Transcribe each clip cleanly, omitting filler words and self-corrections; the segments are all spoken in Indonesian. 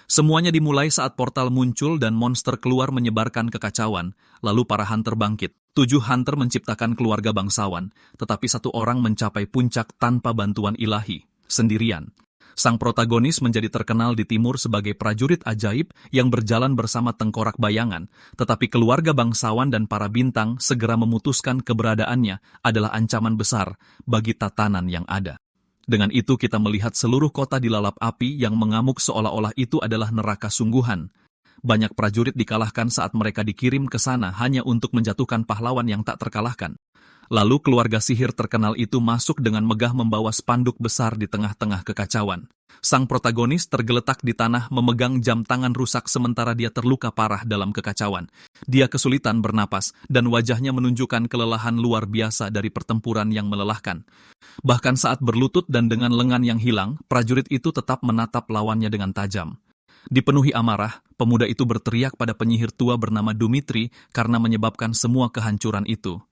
Semuanya dimulai saat portal muncul dan monster keluar menyebarkan kekacauan, lalu para hunter bangkit. 7 hunter menciptakan keluarga bangsawan, tetapi 1 orang mencapai puncak tanpa bantuan ilahi, sendirian. Sang protagonis menjadi terkenal di timur sebagai prajurit ajaib yang berjalan bersama tengkorak bayangan, tetapi keluarga bangsawan dan para bintang segera memutuskan keberadaannya adalah ancaman besar bagi tatanan yang ada. Dengan itu kita melihat seluruh kota dilalap api yang mengamuk seolah-olah itu adalah neraka sungguhan. Banyak prajurit dikalahkan saat mereka dikirim ke sana hanya untuk menjatuhkan pahlawan yang tak terkalahkan. Lalu keluarga sihir terkenal itu masuk dengan megah membawa spanduk besar di tengah-tengah kekacauan. Sang protagonis tergeletak di tanah memegang jam tangan rusak sementara dia terluka parah dalam kekacauan. Dia kesulitan bernapas dan wajahnya menunjukkan kelelahan luar biasa dari pertempuran yang melelahkan. Bahkan saat berlutut dan dengan lengan yang hilang, prajurit itu tetap menatap lawannya dengan tajam. Dipenuhi amarah, pemuda itu berteriak pada penyihir tua bernama Dumitri karena menyebabkan semua kehancuran itu.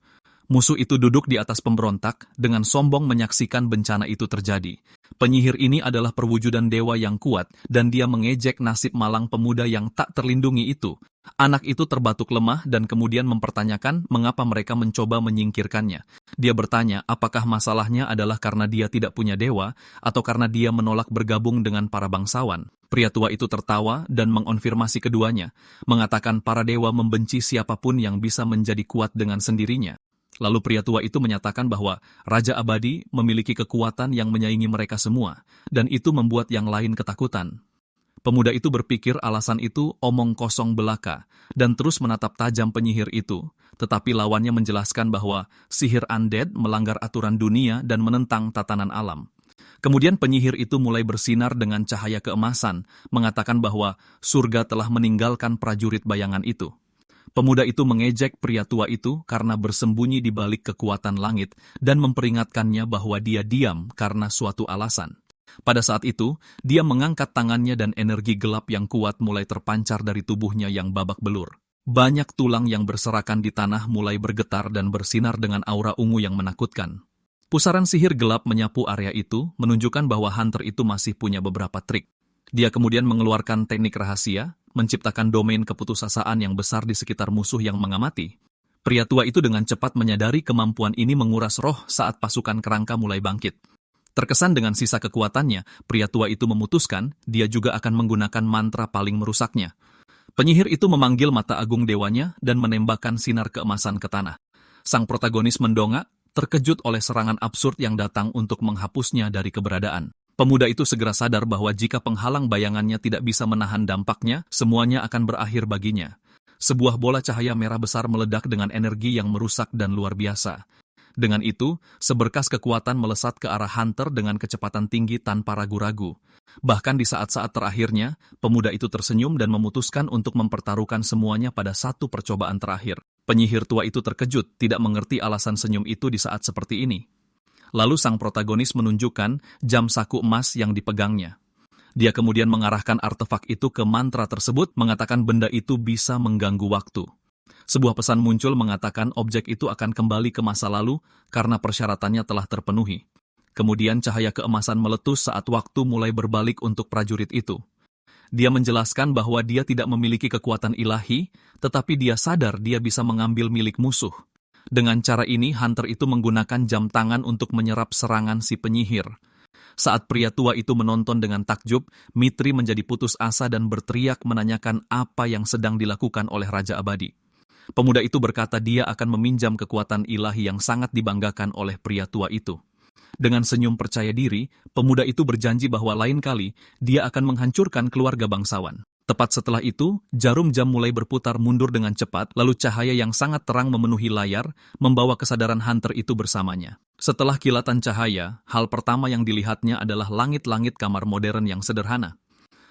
Musuh itu duduk di atas pemberontak, dengan sombong menyaksikan bencana itu terjadi. Penyihir ini adalah perwujudan dewa yang kuat, dan dia mengejek nasib malang pemuda yang tak terlindungi itu. Anak itu terbatuk lemah dan kemudian mempertanyakan mengapa mereka mencoba menyingkirkannya. Dia bertanya apakah masalahnya adalah karena dia tidak punya dewa, atau karena dia menolak bergabung dengan para bangsawan. Pria tua itu tertawa dan mengonfirmasi keduanya, mengatakan para dewa membenci siapapun yang bisa menjadi kuat dengan sendirinya. Lalu pria tua itu menyatakan bahwa Raja Abadi memiliki kekuatan yang menyaingi mereka semua, dan itu membuat yang lain ketakutan. Pemuda itu berpikir alasan itu omong kosong belaka, dan terus menatap tajam penyihir itu, tetapi lawannya menjelaskan bahwa sihir undead melanggar aturan dunia dan menentang tatanan alam. Kemudian penyihir itu mulai bersinar dengan cahaya keemasan, mengatakan bahwa surga telah meninggalkan prajurit bayangan itu. Pemuda itu mengejek pria tua itu karena bersembunyi di balik kekuatan langit dan memperingatkannya bahwa dia diam karena suatu alasan. Pada saat itu, dia mengangkat tangannya dan energi gelap yang kuat mulai terpancar dari tubuhnya yang babak belur. Banyak tulang yang berserakan di tanah mulai bergetar dan bersinar dengan aura ungu yang menakutkan. Pusaran sihir gelap menyapu area itu, menunjukkan bahwa hunter itu masih punya beberapa trik. Dia kemudian mengeluarkan teknik rahasia, menciptakan domain keputusasaan yang besar di sekitar musuh yang mengamati. Pria tua itu dengan cepat menyadari kemampuan ini menguras roh saat pasukan kerangka mulai bangkit. Terkesan dengan sisa kekuatannya, pria tua itu memutuskan dia juga akan menggunakan mantra paling merusaknya. Penyihir itu memanggil mata agung dewanya dan menembakkan sinar keemasan ke tanah. Sang protagonis mendongak, terkejut oleh serangan absurd yang datang untuk menghapusnya dari keberadaan. Pemuda itu segera sadar bahwa jika penghalang bayangannya tidak bisa menahan dampaknya, semuanya akan berakhir baginya. Sebuah bola cahaya merah besar meledak dengan energi yang merusak dan luar biasa. Dengan itu, seberkas kekuatan melesat ke arah hunter dengan kecepatan tinggi tanpa ragu-ragu. Bahkan di saat-saat terakhirnya, pemuda itu tersenyum dan memutuskan untuk mempertaruhkan semuanya pada satu percobaan terakhir. Penyihir tua itu terkejut, tidak mengerti alasan senyum itu di saat seperti ini. Lalu sang protagonis menunjukkan jam saku emas yang dipegangnya. Dia kemudian mengarahkan artefak itu ke mantra tersebut, mengatakan benda itu bisa mengganggu waktu. Sebuah pesan muncul mengatakan objek itu akan kembali ke masa lalu karena persyaratannya telah terpenuhi. Kemudian cahaya keemasan meletus saat waktu mulai berbalik untuk prajurit itu. Dia menjelaskan bahwa dia tidak memiliki kekuatan ilahi, tetapi dia sadar dia bisa mengambil milik musuh. Dengan cara ini, hunter itu menggunakan jam tangan untuk menyerap serangan si penyihir. Saat pria tua itu menonton dengan takjub, Mitri menjadi putus asa dan berteriak menanyakan apa yang sedang dilakukan oleh Raja Abadi. Pemuda itu berkata dia akan meminjam kekuatan ilahi yang sangat dibanggakan oleh pria tua itu. Dengan senyum percaya diri, pemuda itu berjanji bahwa lain kali dia akan menghancurkan keluarga bangsawan. Tepat setelah itu, jarum jam mulai berputar mundur dengan cepat, lalu cahaya yang sangat terang memenuhi layar, membawa kesadaran hunter itu bersamanya. Setelah kilatan cahaya, hal pertama yang dilihatnya adalah langit-langit kamar modern yang sederhana.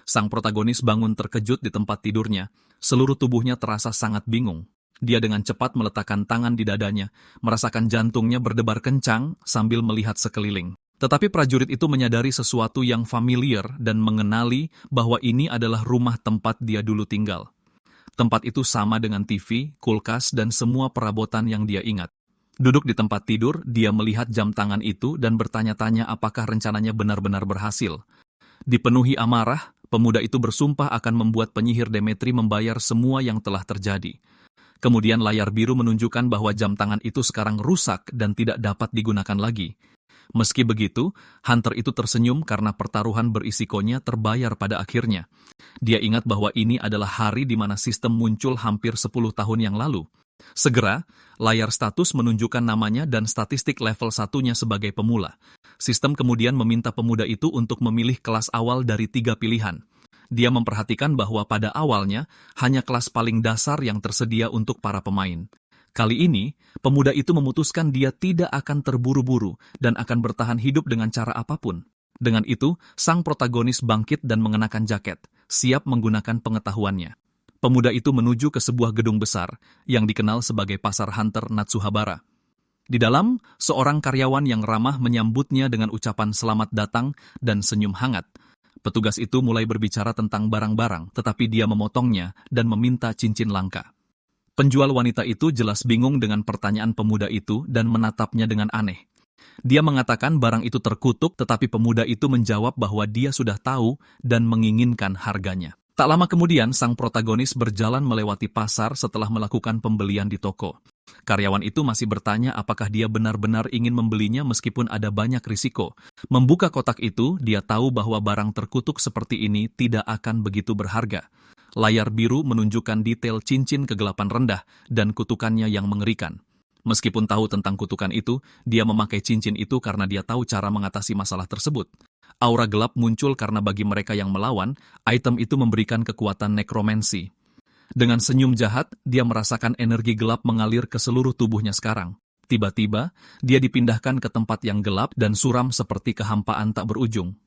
Sang protagonis bangun terkejut di tempat tidurnya, seluruh tubuhnya terasa sangat bingung. Dia dengan cepat meletakkan tangan di dadanya, merasakan jantungnya berdebar kencang sambil melihat sekeliling. Tetapi prajurit itu menyadari sesuatu yang familiar dan mengenali bahwa ini adalah rumah tempat dia dulu tinggal. Tempat itu sama dengan TV, kulkas, dan semua perabotan yang dia ingat. Duduk di tempat tidur, dia melihat jam tangan itu dan bertanya-tanya apakah rencananya benar-benar berhasil. Dipenuhi amarah, Pemuda itu bersumpah akan membuat penyihir Demetri membayar semua yang telah terjadi. Kemudian layar biru menunjukkan bahwa jam tangan itu sekarang rusak dan tidak dapat digunakan lagi. Meski begitu, Hunter itu tersenyum karena pertaruhan berisikonya terbayar pada akhirnya. Dia ingat bahwa ini adalah hari di mana sistem muncul hampir 10 tahun yang lalu. Segera, layar status menunjukkan namanya dan statistik level 1-nya sebagai pemula. Sistem kemudian meminta pemuda itu untuk memilih kelas awal dari 3 pilihan. Dia memperhatikan bahwa pada awalnya hanya kelas paling dasar yang tersedia untuk para pemain. Kali ini, pemuda itu memutuskan dia tidak akan terburu-buru dan akan bertahan hidup dengan cara apapun. Dengan itu, sang protagonis bangkit dan mengenakan jaket, siap menggunakan pengetahuannya. Pemuda itu menuju ke sebuah gedung besar yang dikenal sebagai Pasar Hunter Natsuhabara. Di dalam, seorang karyawan yang ramah menyambutnya dengan ucapan selamat datang dan senyum hangat. Petugas itu mulai berbicara tentang barang-barang, tetapi dia memotongnya dan meminta cincin langka. Penjual wanita itu jelas bingung dengan pertanyaan pemuda itu dan menatapnya dengan aneh. Dia mengatakan barang itu terkutuk, tetapi pemuda itu menjawab bahwa dia sudah tahu dan menginginkan harganya. Tak lama kemudian, sang protagonis berjalan melewati pasar setelah melakukan pembelian di toko. Karyawan itu masih bertanya apakah dia benar-benar ingin membelinya meskipun ada banyak risiko. Membuka kotak itu, dia tahu bahwa barang terkutuk seperti ini tidak akan begitu berharga. Layar biru menunjukkan detail cincin kegelapan rendah dan kutukannya yang mengerikan. Meskipun tahu tentang kutukan itu, dia memakai cincin itu karena dia tahu cara mengatasi masalah tersebut. Aura gelap muncul karena bagi mereka yang melawan, item itu memberikan kekuatan nekromansi. Dengan senyum jahat, dia merasakan energi gelap mengalir ke seluruh tubuhnya sekarang. Tiba-tiba, dia dipindahkan ke tempat yang gelap dan suram seperti kehampaan tak berujung.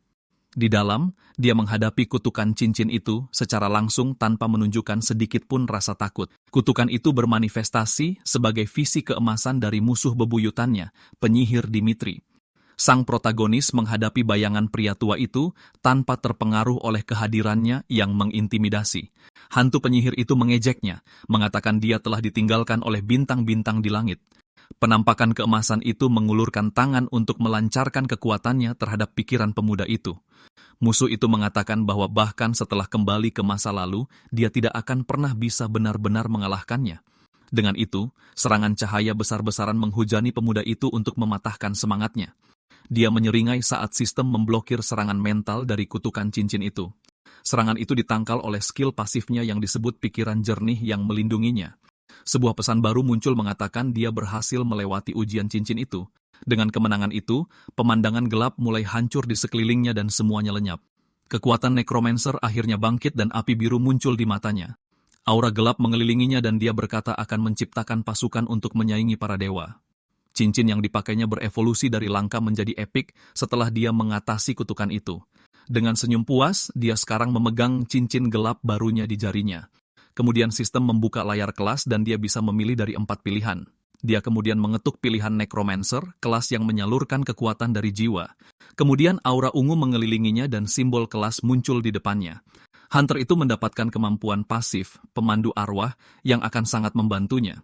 Di dalam, dia menghadapi kutukan cincin itu secara langsung tanpa menunjukkan sedikit pun rasa takut. Kutukan itu bermanifestasi sebagai visi keemasan dari musuh bebuyutannya, penyihir Dimitri. Sang protagonis menghadapi bayangan pria tua itu tanpa terpengaruh oleh kehadirannya yang mengintimidasi. Hantu penyihir itu mengejeknya, mengatakan dia telah ditinggalkan oleh bintang-bintang di langit. Penampakan keemasan itu mengulurkan tangan untuk melancarkan kekuatannya terhadap pikiran pemuda itu. Musuh itu mengatakan bahwa bahkan setelah kembali ke masa lalu, dia tidak akan pernah bisa benar-benar mengalahkannya. Dengan itu, serangan cahaya besar-besaran menghujani pemuda itu untuk mematahkan semangatnya. Dia menyeringai saat sistem memblokir serangan mental dari kutukan cincin itu. Serangan itu ditangkal oleh skill pasifnya yang disebut pikiran jernih yang melindunginya. Sebuah pesan baru muncul mengatakan dia berhasil melewati ujian cincin itu. Dengan kemenangan itu, pemandangan gelap mulai hancur di sekelilingnya dan semuanya lenyap. Kekuatan Necromancer akhirnya bangkit dan api biru muncul di matanya. Aura gelap mengelilinginya dan dia berkata akan menciptakan pasukan untuk menyaingi para dewa. Cincin yang dipakainya berevolusi dari langka menjadi epik setelah dia mengatasi kutukan itu. Dengan senyum puas, dia sekarang memegang cincin gelap barunya di jarinya. Kemudian sistem membuka layar kelas dan dia bisa memilih dari 4 pilihan. Dia kemudian mengetuk pilihan Necromancer, kelas yang menyalurkan kekuatan dari jiwa. Kemudian aura ungu mengelilinginya dan simbol kelas muncul di depannya. Hunter itu mendapatkan kemampuan pasif, pemandu arwah, yang akan sangat membantunya.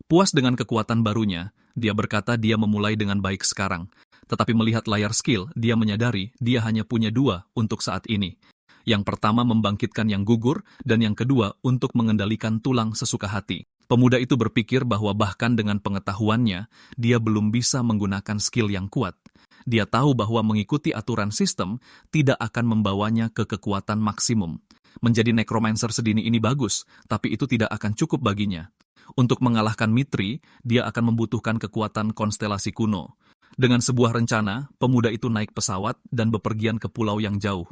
Puas dengan kekuatan barunya, dia berkata dia memulai dengan baik sekarang. Tetapi melihat layar skill, dia menyadari dia hanya punya 2 untuk saat ini. Yang pertama membangkitkan yang gugur, dan yang kedua untuk mengendalikan tulang sesuka hati. Pemuda itu berpikir bahwa bahkan dengan pengetahuannya, dia belum bisa menggunakan skill yang kuat. Dia tahu bahwa mengikuti aturan sistem tidak akan membawanya ke kekuatan maksimum. Menjadi Necromancer sedini ini bagus, tapi itu tidak akan cukup baginya. Untuk mengalahkan Mitri, dia akan membutuhkan kekuatan konstelasi kuno. Dengan sebuah rencana, pemuda itu naik pesawat dan bepergian ke pulau yang jauh.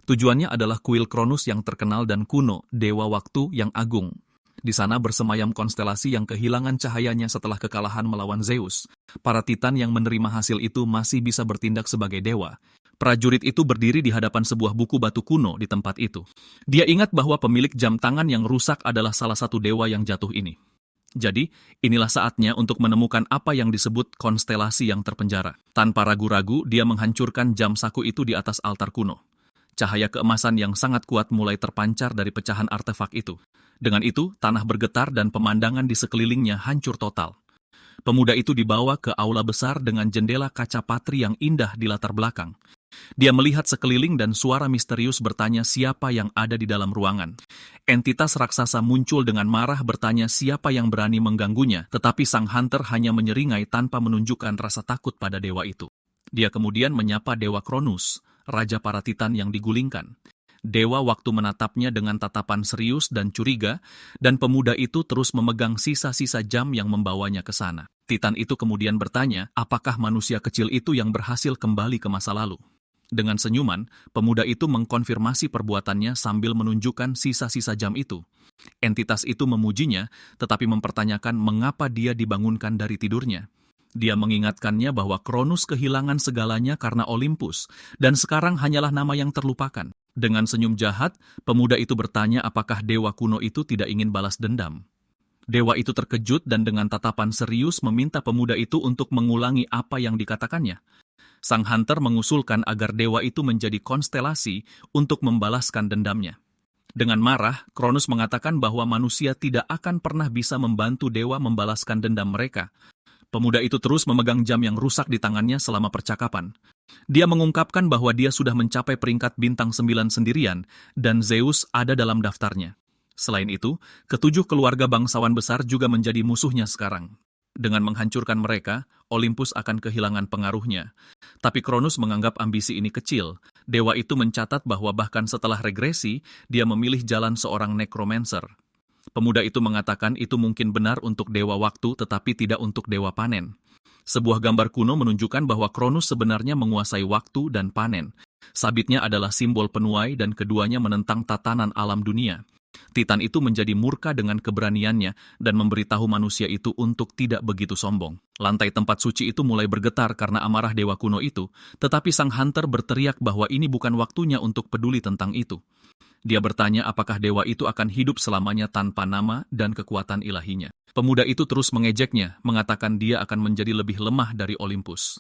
Tujuannya adalah kuil Kronus yang terkenal dan kuno, dewa waktu yang agung. Di sana bersemayam konstelasi yang kehilangan cahayanya setelah kekalahan melawan Zeus. Para titan yang menerima hasil itu masih bisa bertindak sebagai dewa. Prajurit itu berdiri di hadapan sebuah buku batu kuno di tempat itu. Dia ingat bahwa pemilik jam tangan yang rusak adalah salah satu dewa yang jatuh ini. Jadi, inilah saatnya untuk menemukan apa yang disebut konstelasi yang terpenjara. Tanpa ragu-ragu, dia menghancurkan jam saku itu di atas altar kuno. Cahaya keemasan yang sangat kuat mulai terpancar dari pecahan artefak itu. Dengan itu, tanah bergetar dan pemandangan di sekelilingnya hancur total. Pemuda itu dibawa ke aula besar dengan jendela kaca patri yang indah di latar belakang. Dia melihat sekeliling dan suara misterius bertanya siapa yang ada di dalam ruangan. Entitas raksasa muncul dengan marah bertanya siapa yang berani mengganggunya, tetapi sang hunter hanya menyeringai tanpa menunjukkan rasa takut pada dewa itu. Dia kemudian menyapa Dewa Cronus, raja para Titan yang digulingkan. Dewa waktu menatapnya dengan tatapan serius dan curiga, dan pemuda itu terus memegang sisa-sisa jam yang membawanya ke sana. Titan itu kemudian bertanya, apakah manusia kecil itu yang berhasil kembali ke masa lalu? Dengan senyuman, pemuda itu mengkonfirmasi perbuatannya sambil menunjukkan sisa-sisa jam itu. Entitas itu memujinya, tetapi mempertanyakan mengapa dia dibangunkan dari tidurnya. Dia mengingatkannya bahwa Cronus kehilangan segalanya karena Olympus, dan sekarang hanyalah nama yang terlupakan. Dengan senyum jahat, pemuda itu bertanya apakah dewa kuno itu tidak ingin balas dendam. Dewa itu terkejut dan dengan tatapan serius meminta pemuda itu untuk mengulangi apa yang dikatakannya. Sang hunter mengusulkan agar dewa itu menjadi konstelasi untuk membalaskan dendamnya. Dengan marah, Cronus mengatakan bahwa manusia tidak akan pernah bisa membantu dewa membalaskan dendam mereka. Pemuda itu terus memegang jam yang rusak di tangannya selama percakapan. Dia mengungkapkan bahwa dia sudah mencapai peringkat bintang 9 sendirian, dan Zeus ada dalam daftarnya. Selain itu, ketujuh keluarga bangsawan besar juga menjadi musuhnya sekarang. Dengan menghancurkan mereka, Olympus akan kehilangan pengaruhnya. Tapi Cronus menganggap ambisi ini kecil. Dewa itu mencatat bahwa bahkan setelah regresi, dia memilih jalan seorang necromancer. Pemuda itu mengatakan itu mungkin benar untuk dewa waktu tetapi tidak untuk dewa panen. Sebuah gambar kuno menunjukkan bahwa Cronus sebenarnya menguasai waktu dan panen. Sabitnya adalah simbol penuai dan keduanya menentang tatanan alam dunia. Titan itu menjadi murka dengan keberaniannya dan memberitahu manusia itu untuk tidak begitu sombong. Lantai tempat suci itu mulai bergetar karena amarah dewa kuno itu, tetapi sang hunter berteriak bahwa ini bukan waktunya untuk peduli tentang itu. Dia bertanya apakah dewa itu akan hidup selamanya tanpa nama dan kekuatan ilahinya. Pemuda itu terus mengejeknya, mengatakan dia akan menjadi lebih lemah dari Olympus.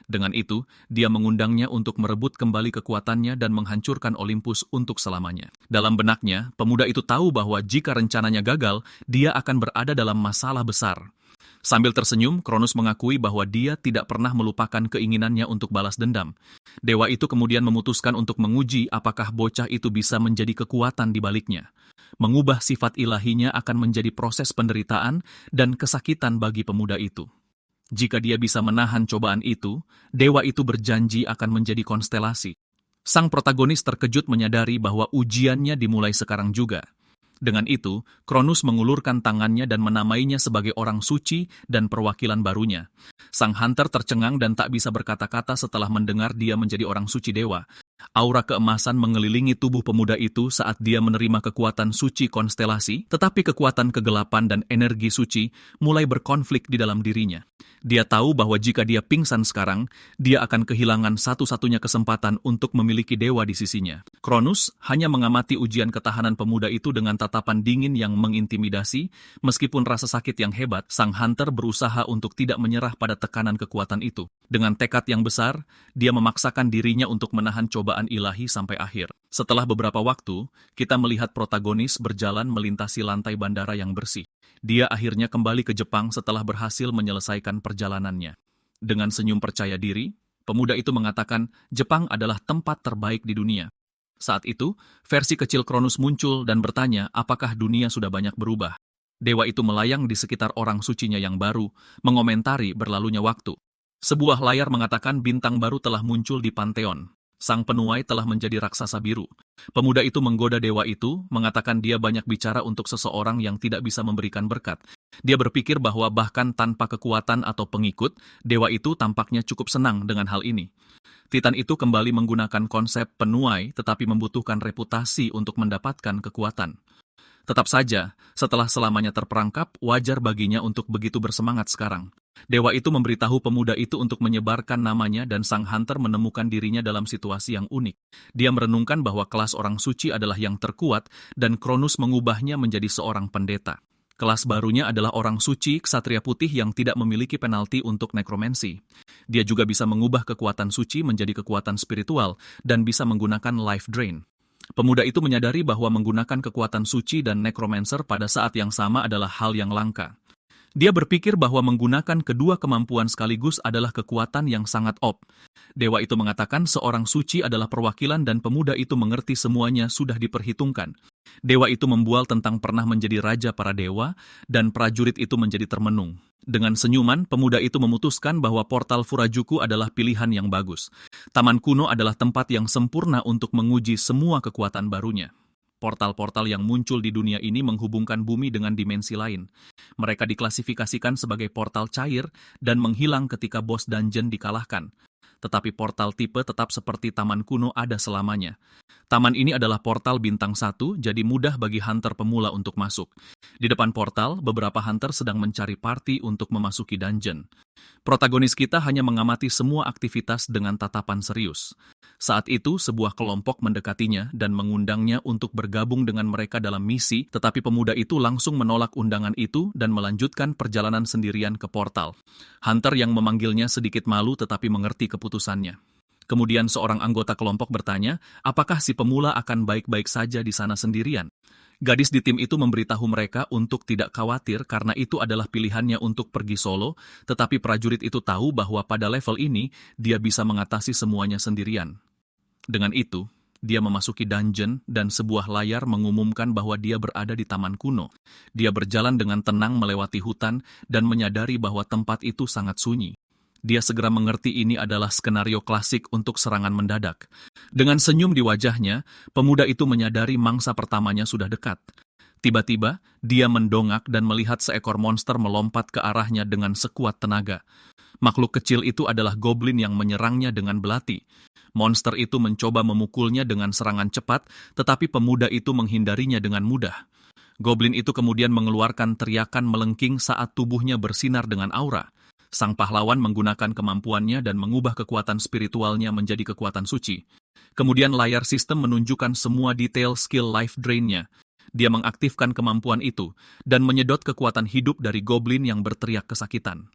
Dengan itu, dia mengundangnya untuk merebut kembali kekuatannya dan menghancurkan Olympus untuk selamanya. Dalam benaknya, pemuda itu tahu bahwa jika rencananya gagal, dia akan berada dalam masalah besar. Sambil tersenyum, Cronus mengakui bahwa dia tidak pernah melupakan keinginannya untuk balas dendam. Dewa itu kemudian memutuskan untuk menguji apakah bocah itu bisa menjadi kekuatan di baliknya. Mengubah sifat ilahinya akan menjadi proses penderitaan dan kesakitan bagi pemuda itu. Jika dia bisa menahan cobaan itu, dewa itu berjanji akan menjadi konstelasi. Sang protagonis terkejut menyadari bahwa ujiannya dimulai sekarang juga. Dengan itu, Cronus mengulurkan tangannya dan menamainya sebagai orang suci dan perwakilan barunya. Sang hunter tercengang dan tak bisa berkata-kata setelah mendengar dia menjadi orang suci dewa. Aura keemasan mengelilingi tubuh pemuda itu saat dia menerima kekuatan suci konstelasi, tetapi kekuatan kegelapan dan energi suci mulai berkonflik di dalam dirinya. Dia tahu bahwa jika dia pingsan sekarang, dia akan kehilangan satu-satunya kesempatan untuk memiliki dewa di sisinya. Cronus hanya mengamati ujian ketahanan pemuda itu dengan tatapan dingin yang mengintimidasi. Meskipun rasa sakit yang hebat, sang hunter berusaha untuk tidak menyerah pada tekanan kekuatan itu. Dengan tekad yang besar, dia memaksakan dirinya untuk menahan cobaan ilahi sampai akhir. Setelah beberapa waktu, kita melihat protagonis berjalan melintasi lantai bandara yang bersih. Dia akhirnya kembali ke Jepang setelah berhasil menyelesaikan perjalanannya. Dengan senyum percaya diri, pemuda itu mengatakan Jepang adalah tempat terbaik di dunia. Saat itu, versi kecil Cronus muncul dan bertanya apakah dunia sudah banyak berubah. Dewa itu melayang di sekitar orang sucinya yang baru, mengomentari berlalunya waktu. Sebuah layar mengatakan bintang baru telah muncul di Pantheon. Sang penuai telah menjadi raksasa biru. Pemuda itu menggoda dewa itu, mengatakan dia banyak bicara untuk seseorang yang tidak bisa memberikan berkat. Dia berpikir bahwa bahkan tanpa kekuatan atau pengikut, dewa itu tampaknya cukup senang dengan hal ini. Titan itu kembali menggunakan konsep penuai tetapi membutuhkan reputasi untuk mendapatkan kekuatan. Tetap saja, setelah selamanya terperangkap, wajar baginya untuk begitu bersemangat sekarang. Dewa itu memberitahu pemuda itu untuk menyebarkan namanya dan sang hunter menemukan dirinya dalam situasi yang unik. Dia merenungkan bahwa kelas orang suci adalah yang terkuat dan Cronus mengubahnya menjadi seorang pendeta. Kelas barunya adalah orang suci, ksatria putih yang tidak memiliki penalti untuk nekromansi. Dia juga bisa mengubah kekuatan suci menjadi kekuatan spiritual dan bisa menggunakan life drain. Pemuda itu menyadari bahwa menggunakan kekuatan suci dan necromancer pada saat yang sama adalah hal yang langka. Dia berpikir bahwa menggunakan kedua kemampuan sekaligus adalah kekuatan yang sangat op. Dewa itu mengatakan seorang suci adalah perwakilan dan pemuda itu mengerti semuanya sudah diperhitungkan. Dewa itu membual tentang pernah menjadi raja para dewa, dan prajurit itu menjadi termenung. Dengan senyuman, pemuda itu memutuskan bahwa portal Furajuku adalah pilihan yang bagus. Taman kuno adalah tempat yang sempurna untuk menguji semua kekuatan barunya. Portal-portal yang muncul di dunia ini menghubungkan bumi dengan dimensi lain. Mereka diklasifikasikan sebagai portal cair dan menghilang ketika bos dungeon dikalahkan. Tetapi portal tipe tetap seperti taman kuno ada selamanya. Taman ini adalah portal bintang 1, jadi mudah bagi hunter pemula untuk masuk. Di depan portal, beberapa hunter sedang mencari party untuk memasuki dungeon. Protagonis kita hanya mengamati semua aktivitas dengan tatapan serius. Saat itu, sebuah kelompok mendekatinya dan mengundangnya untuk bergabung dengan mereka dalam misi, tetapi pemuda itu langsung menolak undangan itu dan melanjutkan perjalanan sendirian ke portal. Hunter yang memanggilnya sedikit malu tetapi mengerti keputusannya. Kemudian seorang anggota kelompok bertanya, apakah si pemula akan baik-baik saja di sana sendirian? Gadis di tim itu memberitahu mereka untuk tidak khawatir karena itu adalah pilihannya untuk pergi solo, tetapi prajurit itu tahu bahwa pada level ini, dia bisa mengatasi semuanya sendirian. Dengan itu, dia memasuki dungeon dan sebuah layar mengumumkan bahwa dia berada di taman kuno. Dia berjalan dengan tenang melewati hutan dan menyadari bahwa tempat itu sangat sunyi. Dia segera mengerti ini adalah skenario klasik untuk serangan mendadak. Dengan senyum di wajahnya, pemuda itu menyadari mangsa pertamanya sudah dekat. Tiba-tiba, dia mendongak dan melihat seekor monster melompat ke arahnya dengan sekuat tenaga. Makhluk kecil itu adalah goblin yang menyerangnya dengan belati. Monster itu mencoba memukulnya dengan serangan cepat, tetapi pemuda itu menghindarinya dengan mudah. Goblin itu kemudian mengeluarkan teriakan melengking saat tubuhnya bersinar dengan aura. Sang pahlawan menggunakan kemampuannya dan mengubah kekuatan spiritualnya menjadi kekuatan suci. Kemudian layar sistem menunjukkan semua detail skill life drain-nya. Dia mengaktifkan kemampuan itu dan menyedot kekuatan hidup dari goblin yang berteriak kesakitan.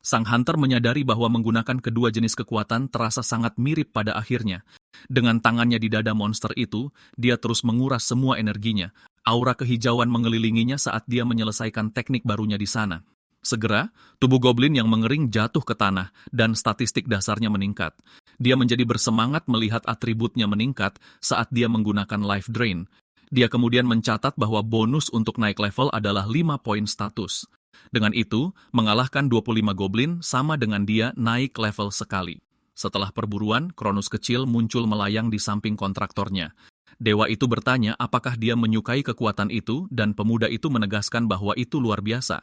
Sang hunter menyadari bahwa menggunakan kedua jenis kekuatan terasa sangat mirip pada akhirnya. Dengan tangannya di dada monster itu, dia terus menguras semua energinya. Aura kehijauan mengelilinginya saat dia menyelesaikan teknik barunya di sana. Segera, tubuh goblin yang mengering jatuh ke tanah dan statistik dasarnya meningkat. Dia menjadi bersemangat melihat atributnya meningkat saat dia menggunakan life drain. Dia kemudian mencatat bahwa bonus untuk naik level adalah 5 poin status. Dengan itu, mengalahkan 25 goblin sama dengan dia naik level sekali. Setelah perburuan, Kronus kecil muncul melayang di samping kontraktornya. Dewa itu bertanya apakah dia menyukai kekuatan itu dan pemuda itu menegaskan bahwa itu luar biasa.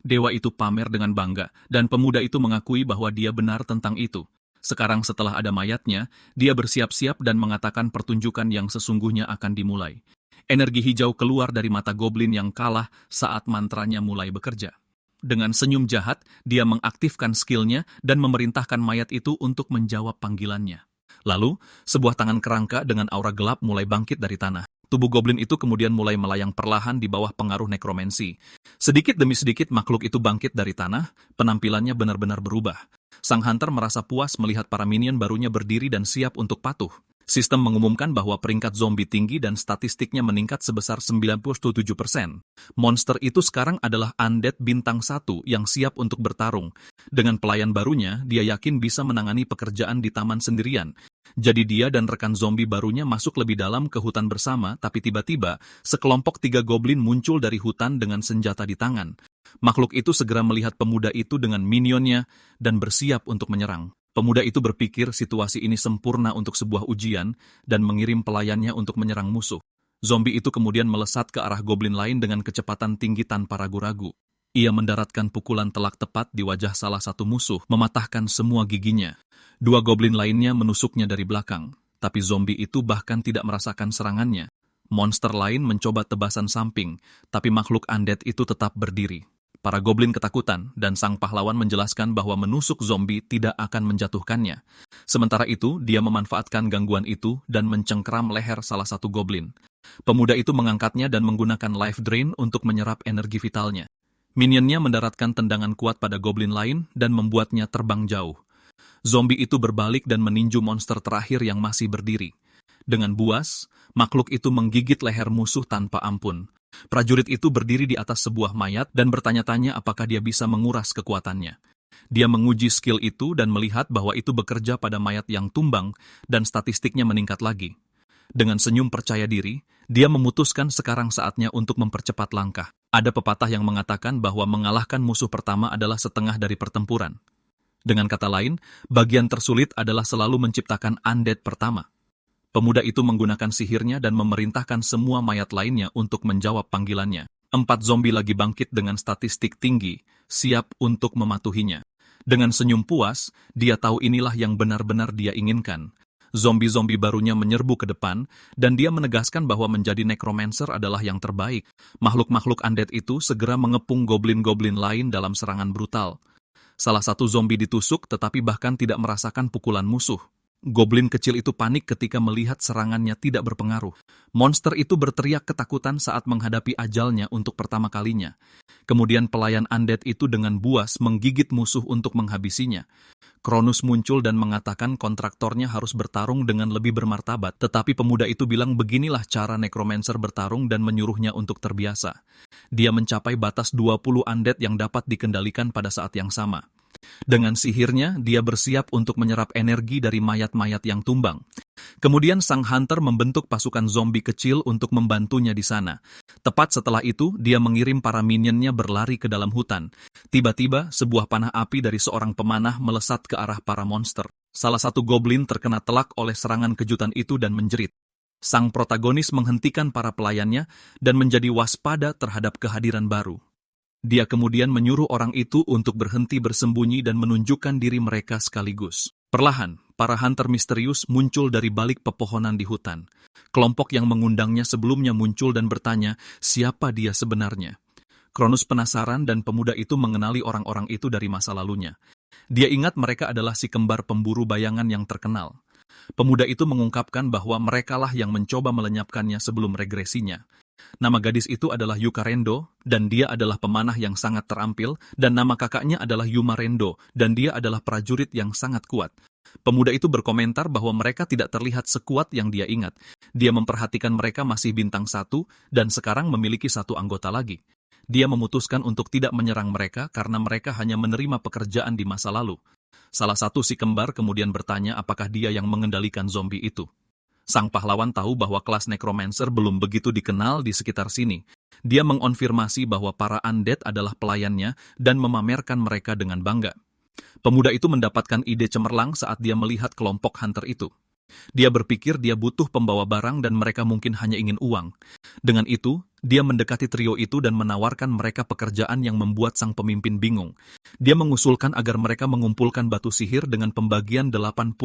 Dewa itu pamer dengan bangga, dan pemuda itu mengakui bahwa dia benar tentang itu. Sekarang setelah ada mayatnya, dia bersiap-siap dan mengatakan pertunjukan yang sesungguhnya akan dimulai. Energi hijau keluar dari mata goblin yang kalah saat mantranya mulai bekerja. Dengan senyum jahat, dia mengaktifkan skillnya dan memerintahkan mayat itu untuk menjawab panggilannya. Lalu, sebuah tangan kerangka dengan aura gelap mulai bangkit dari tanah. Tubuh goblin itu kemudian mulai melayang perlahan di bawah pengaruh nekromansi. Sedikit demi sedikit makhluk itu bangkit dari tanah, penampilannya benar-benar berubah. Sang hunter merasa puas melihat para minion barunya berdiri dan siap untuk patuh. Sistem mengumumkan bahwa peringkat zombie tinggi dan statistiknya meningkat sebesar 97%. Monster itu sekarang adalah undead bintang 1 yang siap untuk bertarung. Dengan pelayan barunya, dia yakin bisa menangani pekerjaan di taman sendirian. Jadi dia dan rekan zombie barunya masuk lebih dalam ke hutan bersama, tapi tiba-tiba, sekelompok 3 goblin muncul dari hutan dengan senjata di tangan. Makhluk itu segera melihat pemuda itu dengan minionnya dan bersiap untuk menyerang. Pemuda itu berpikir situasi ini sempurna untuk sebuah ujian dan mengirim pelayannya untuk menyerang musuh. Zombie itu kemudian melesat ke arah goblin lain dengan kecepatan tinggi tanpa ragu-ragu. Ia mendaratkan pukulan telak tepat di wajah salah satu musuh, mematahkan semua giginya. 2 goblin lainnya menusuknya dari belakang, tapi zombie itu bahkan tidak merasakan serangannya. Monster lain mencoba tebasan samping, tapi makhluk undead itu tetap berdiri. Para goblin ketakutan, dan sang pahlawan menjelaskan bahwa menusuk zombie tidak akan menjatuhkannya. Sementara itu, dia memanfaatkan gangguan itu dan mencengkeram leher salah satu goblin. Pemuda itu mengangkatnya dan menggunakan life drain untuk menyerap energi vitalnya. Minionnya mendaratkan tendangan kuat pada goblin lain dan membuatnya terbang jauh. Zombie itu berbalik dan meninju monster terakhir yang masih berdiri. Dengan buas, makhluk itu menggigit leher musuh tanpa ampun. Prajurit itu berdiri di atas sebuah mayat dan bertanya-tanya apakah dia bisa menguras kekuatannya. Dia menguji skill itu dan melihat bahwa itu bekerja pada mayat yang tumbang dan statistiknya meningkat lagi. Dengan senyum percaya diri, dia memutuskan sekarang saatnya untuk mempercepat langkah. Ada pepatah yang mengatakan bahwa mengalahkan musuh pertama adalah setengah dari pertempuran. Dengan kata lain, bagian tersulit adalah selalu menciptakan undead pertama. Pemuda itu menggunakan sihirnya dan memerintahkan semua mayat lainnya untuk menjawab panggilannya. 4 zombie lagi bangkit dengan statistik tinggi, siap untuk mematuhinya. Dengan senyum puas, dia tahu inilah yang benar-benar dia inginkan. Zombie-zombie barunya menyerbu ke depan, dan dia menegaskan bahwa menjadi necromancer adalah yang terbaik. Makhluk-makhluk undead itu segera mengepung goblin-goblin lain dalam serangan brutal. Salah satu zombie ditusuk tetapi bahkan tidak merasakan pukulan musuh. Goblin kecil itu panik ketika melihat serangannya tidak berpengaruh. Monster itu berteriak ketakutan saat menghadapi ajalnya untuk pertama kalinya. Kemudian pelayan undead itu dengan buas menggigit musuh untuk menghabisinya. Kronus muncul dan mengatakan kontraktornya harus bertarung dengan lebih bermartabat, tetapi pemuda itu bilang beginilah cara necromancer bertarung dan menyuruhnya untuk terbiasa. Dia mencapai batas 20 undead yang dapat dikendalikan pada saat yang sama. Dengan sihirnya, dia bersiap untuk menyerap energi dari mayat-mayat yang tumbang. Kemudian sang hunter membentuk pasukan zombie kecil untuk membantunya di sana. Tepat setelah itu, dia mengirim para minionnya berlari ke dalam hutan. Tiba-tiba, sebuah panah api dari seorang pemanah melesat ke arah para monster. Salah satu goblin terkena telak oleh serangan kejutan itu dan menjerit. Sang protagonis menghentikan para pelayannya dan menjadi waspada terhadap kehadiran baru. Dia kemudian menyuruh orang itu untuk berhenti bersembunyi dan menunjukkan diri mereka sekaligus. Perlahan, para hunter misterius muncul dari balik pepohonan di hutan. Kelompok yang mengundangnya sebelumnya muncul dan bertanya, siapa dia sebenarnya? Kronus penasaran dan pemuda itu mengenali orang-orang itu dari masa lalunya. Dia ingat mereka adalah si kembar pemburu bayangan yang terkenal. Pemuda itu mengungkapkan bahwa merekalah yang mencoba melenyapkannya sebelum regresinya. Nama gadis itu adalah Yukarendo, dan dia adalah pemanah yang sangat terampil, dan nama kakaknya adalah Yumarendo, dan dia adalah prajurit yang sangat kuat. Pemuda itu berkomentar bahwa mereka tidak terlihat sekuat yang dia ingat. Dia memperhatikan mereka masih bintang 1, dan sekarang memiliki 1 anggota lagi. Dia memutuskan untuk tidak menyerang mereka karena mereka hanya menerima pekerjaan di masa lalu. Salah satu si kembar kemudian bertanya apakah dia yang mengendalikan zombie itu. Sang pahlawan tahu bahwa kelas necromancer belum begitu dikenal di sekitar sini. Dia mengonfirmasi bahwa para undead adalah pelayannya dan memamerkan mereka dengan bangga. Pemuda itu mendapatkan ide cemerlang saat dia melihat kelompok hunter itu. Dia berpikir dia butuh pembawa barang dan mereka mungkin hanya ingin uang. Dengan itu, dia mendekati trio itu dan menawarkan mereka pekerjaan yang membuat sang pemimpin bingung. Dia mengusulkan agar mereka mengumpulkan batu sihir dengan pembagian 80-20.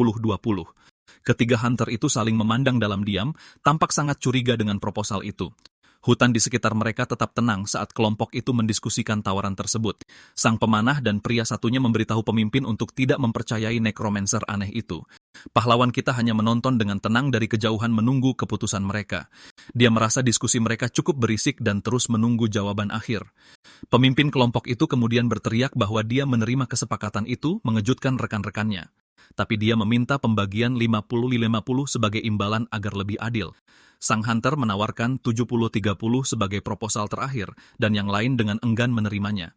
Ketiga hunter itu saling memandang dalam diam, tampak sangat curiga dengan proposal itu. Hutan di sekitar mereka tetap tenang saat kelompok itu mendiskusikan tawaran tersebut. Sang pemanah dan pria satunya memberitahu pemimpin untuk tidak mempercayai necromancer aneh itu. Pahlawan kita hanya menonton dengan tenang dari kejauhan menunggu keputusan mereka. Dia merasa diskusi mereka cukup berisik dan terus menunggu jawaban akhir. Pemimpin kelompok itu kemudian berteriak bahwa dia menerima kesepakatan itu mengejutkan rekan-rekannya. Tapi dia meminta pembagian 50-50 sebagai imbalan agar lebih adil. Sang hunter menawarkan 70-30 sebagai proposal terakhir, dan yang lain dengan enggan menerimanya.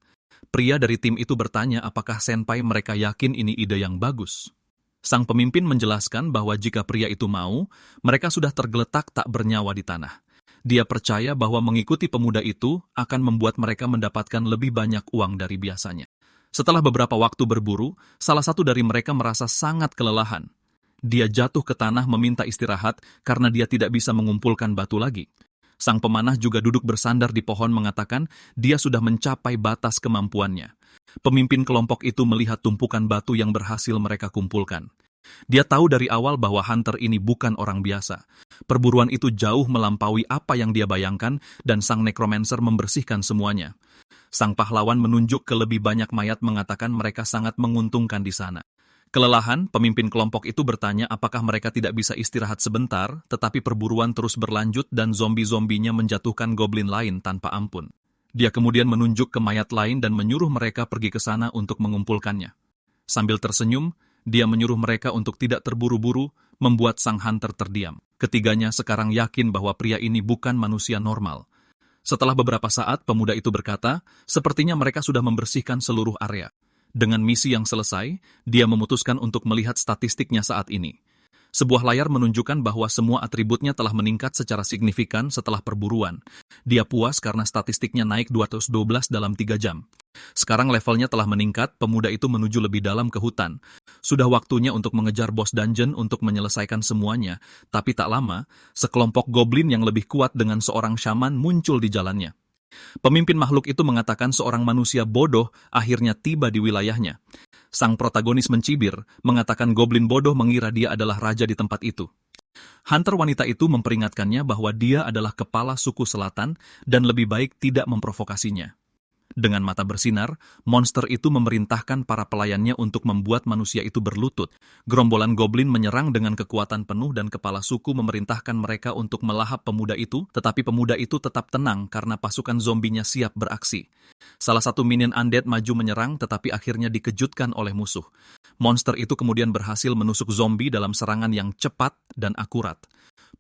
Pria dari tim itu bertanya apakah senpai mereka yakin ini ide yang bagus. Sang pemimpin menjelaskan bahwa jika pria itu mau, mereka sudah tergeletak tak bernyawa di tanah. Dia percaya bahwa mengikuti pemuda itu akan membuat mereka mendapatkan lebih banyak uang dari biasanya. Setelah beberapa waktu berburu, salah satu dari mereka merasa sangat kelelahan. Dia jatuh ke tanah meminta istirahat karena dia tidak bisa mengumpulkan batu lagi. Sang pemanah juga duduk bersandar di pohon mengatakan dia sudah mencapai batas kemampuannya. Pemimpin kelompok itu melihat tumpukan batu yang berhasil mereka kumpulkan. Dia tahu dari awal bahwa hunter ini bukan orang biasa. Perburuan itu jauh melampaui apa yang dia bayangkan dan sang necromancer membersihkan semuanya. Sang pahlawan menunjuk ke lebih banyak mayat mengatakan mereka sangat menguntungkan di sana. Kelelahan, pemimpin kelompok itu bertanya apakah mereka tidak bisa istirahat sebentar, tetapi perburuan terus berlanjut dan zombie-zombinya menjatuhkan goblin lain tanpa ampun. Dia kemudian menunjuk ke mayat lain dan menyuruh mereka pergi ke sana untuk mengumpulkannya. Sambil tersenyum, dia menyuruh mereka untuk tidak terburu-buru, membuat sang hunter terdiam. Ketiganya sekarang yakin bahwa pria ini bukan manusia normal. Setelah beberapa saat, pemuda itu berkata, sepertinya mereka sudah membersihkan seluruh area. Dengan misi yang selesai, dia memutuskan untuk melihat statistiknya saat ini. Sebuah layar menunjukkan bahwa semua atributnya telah meningkat secara signifikan setelah perburuan. Dia puas karena statistiknya naik 212 dalam 3 jam. Sekarang levelnya telah meningkat, pemuda itu menuju lebih dalam ke hutan. Sudah waktunya untuk mengejar bos dungeon untuk menyelesaikan semuanya, tapi tak lama, sekelompok goblin yang lebih kuat dengan seorang syaman muncul di jalannya. Pemimpin makhluk itu mengatakan seorang manusia bodoh akhirnya tiba di wilayahnya. Sang protagonis mencibir, mengatakan goblin bodoh mengira dia adalah raja di tempat itu. Hunter wanita itu memperingatkannya bahwa dia adalah kepala suku selatan dan lebih baik tidak memprovokasinya. Dengan mata bersinar, monster itu memerintahkan para pelayannya untuk membuat manusia itu berlutut. Gerombolan goblin menyerang dengan kekuatan penuh dan kepala suku memerintahkan mereka untuk melahap pemuda itu, tetapi pemuda itu tetap tenang karena pasukan zombinya siap beraksi. Salah satu minion undead maju menyerang tetapi akhirnya dikejutkan oleh musuh. Monster itu kemudian berhasil menusuk zombie dalam serangan yang cepat dan akurat.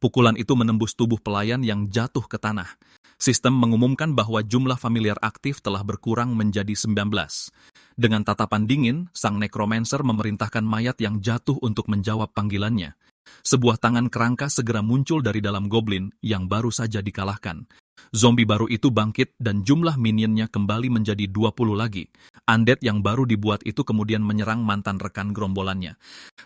Pukulan itu menembus tubuh pelayan yang jatuh ke tanah. Sistem mengumumkan bahwa jumlah familiar aktif telah berkurang menjadi 19. Dengan tatapan dingin, sang necromancer memerintahkan mayat yang jatuh untuk menjawab panggilannya. Sebuah tangan kerangka segera muncul dari dalam goblin yang baru saja dikalahkan. Zombie baru itu bangkit dan jumlah minionnya kembali menjadi 20 lagi. Undead yang baru dibuat itu kemudian menyerang mantan rekan gerombolannya.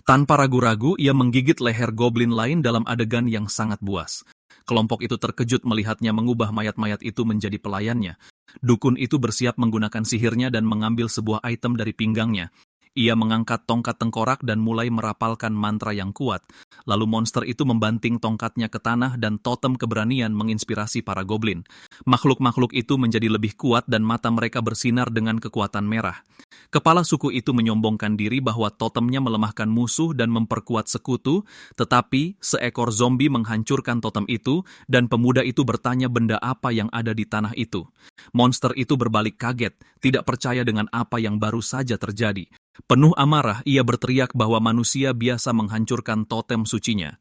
Tanpa ragu-ragu, ia menggigit leher goblin lain dalam adegan yang sangat buas. Kelompok itu terkejut melihatnya mengubah mayat-mayat itu menjadi pelayannya. Dukun itu bersiap menggunakan sihirnya dan mengambil sebuah item dari pinggangnya. Ia mengangkat tongkat tengkorak dan mulai merapalkan mantra yang kuat. Lalu monster itu membanting tongkatnya ke tanah dan totem keberanian menginspirasi para goblin. Makhluk-makhluk itu menjadi lebih kuat dan mata mereka bersinar dengan kekuatan merah. Kepala suku itu menyombongkan diri bahwa totemnya melemahkan musuh dan memperkuat sekutu, tetapi seekor zombie menghancurkan totem itu dan pemuda itu bertanya benda apa yang ada di tanah itu. Monster itu berbalik kaget, tidak percaya dengan apa yang baru saja terjadi. Penuh amarah, ia berteriak bahwa manusia biasa menghancurkan totem sucinya.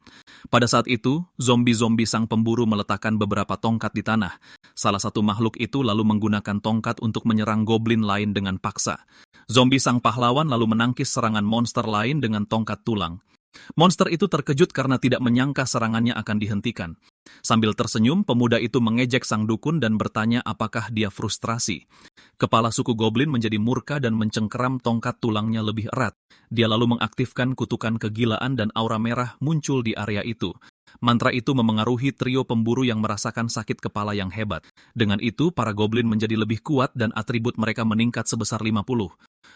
Pada saat itu, zombie-zombie sang pemburu meletakkan beberapa tongkat di tanah. Salah satu makhluk itu lalu menggunakan tongkat untuk menyerang goblin lain dengan paksa. Zombie sang pahlawan lalu menangkis serangan monster lain dengan tongkat tulang. Monster itu terkejut karena tidak menyangka serangannya akan dihentikan. Sambil tersenyum, pemuda itu mengejek sang dukun dan bertanya apakah dia frustrasi. Kepala suku goblin menjadi murka dan mencengkeram tongkat tulangnya lebih erat. Dia lalu mengaktifkan kutukan kegilaan dan aura merah muncul di area itu. Mantra itu memengaruhi trio pemburu yang merasakan sakit kepala yang hebat. Dengan itu, para goblin menjadi lebih kuat dan atribut mereka meningkat sebesar 50.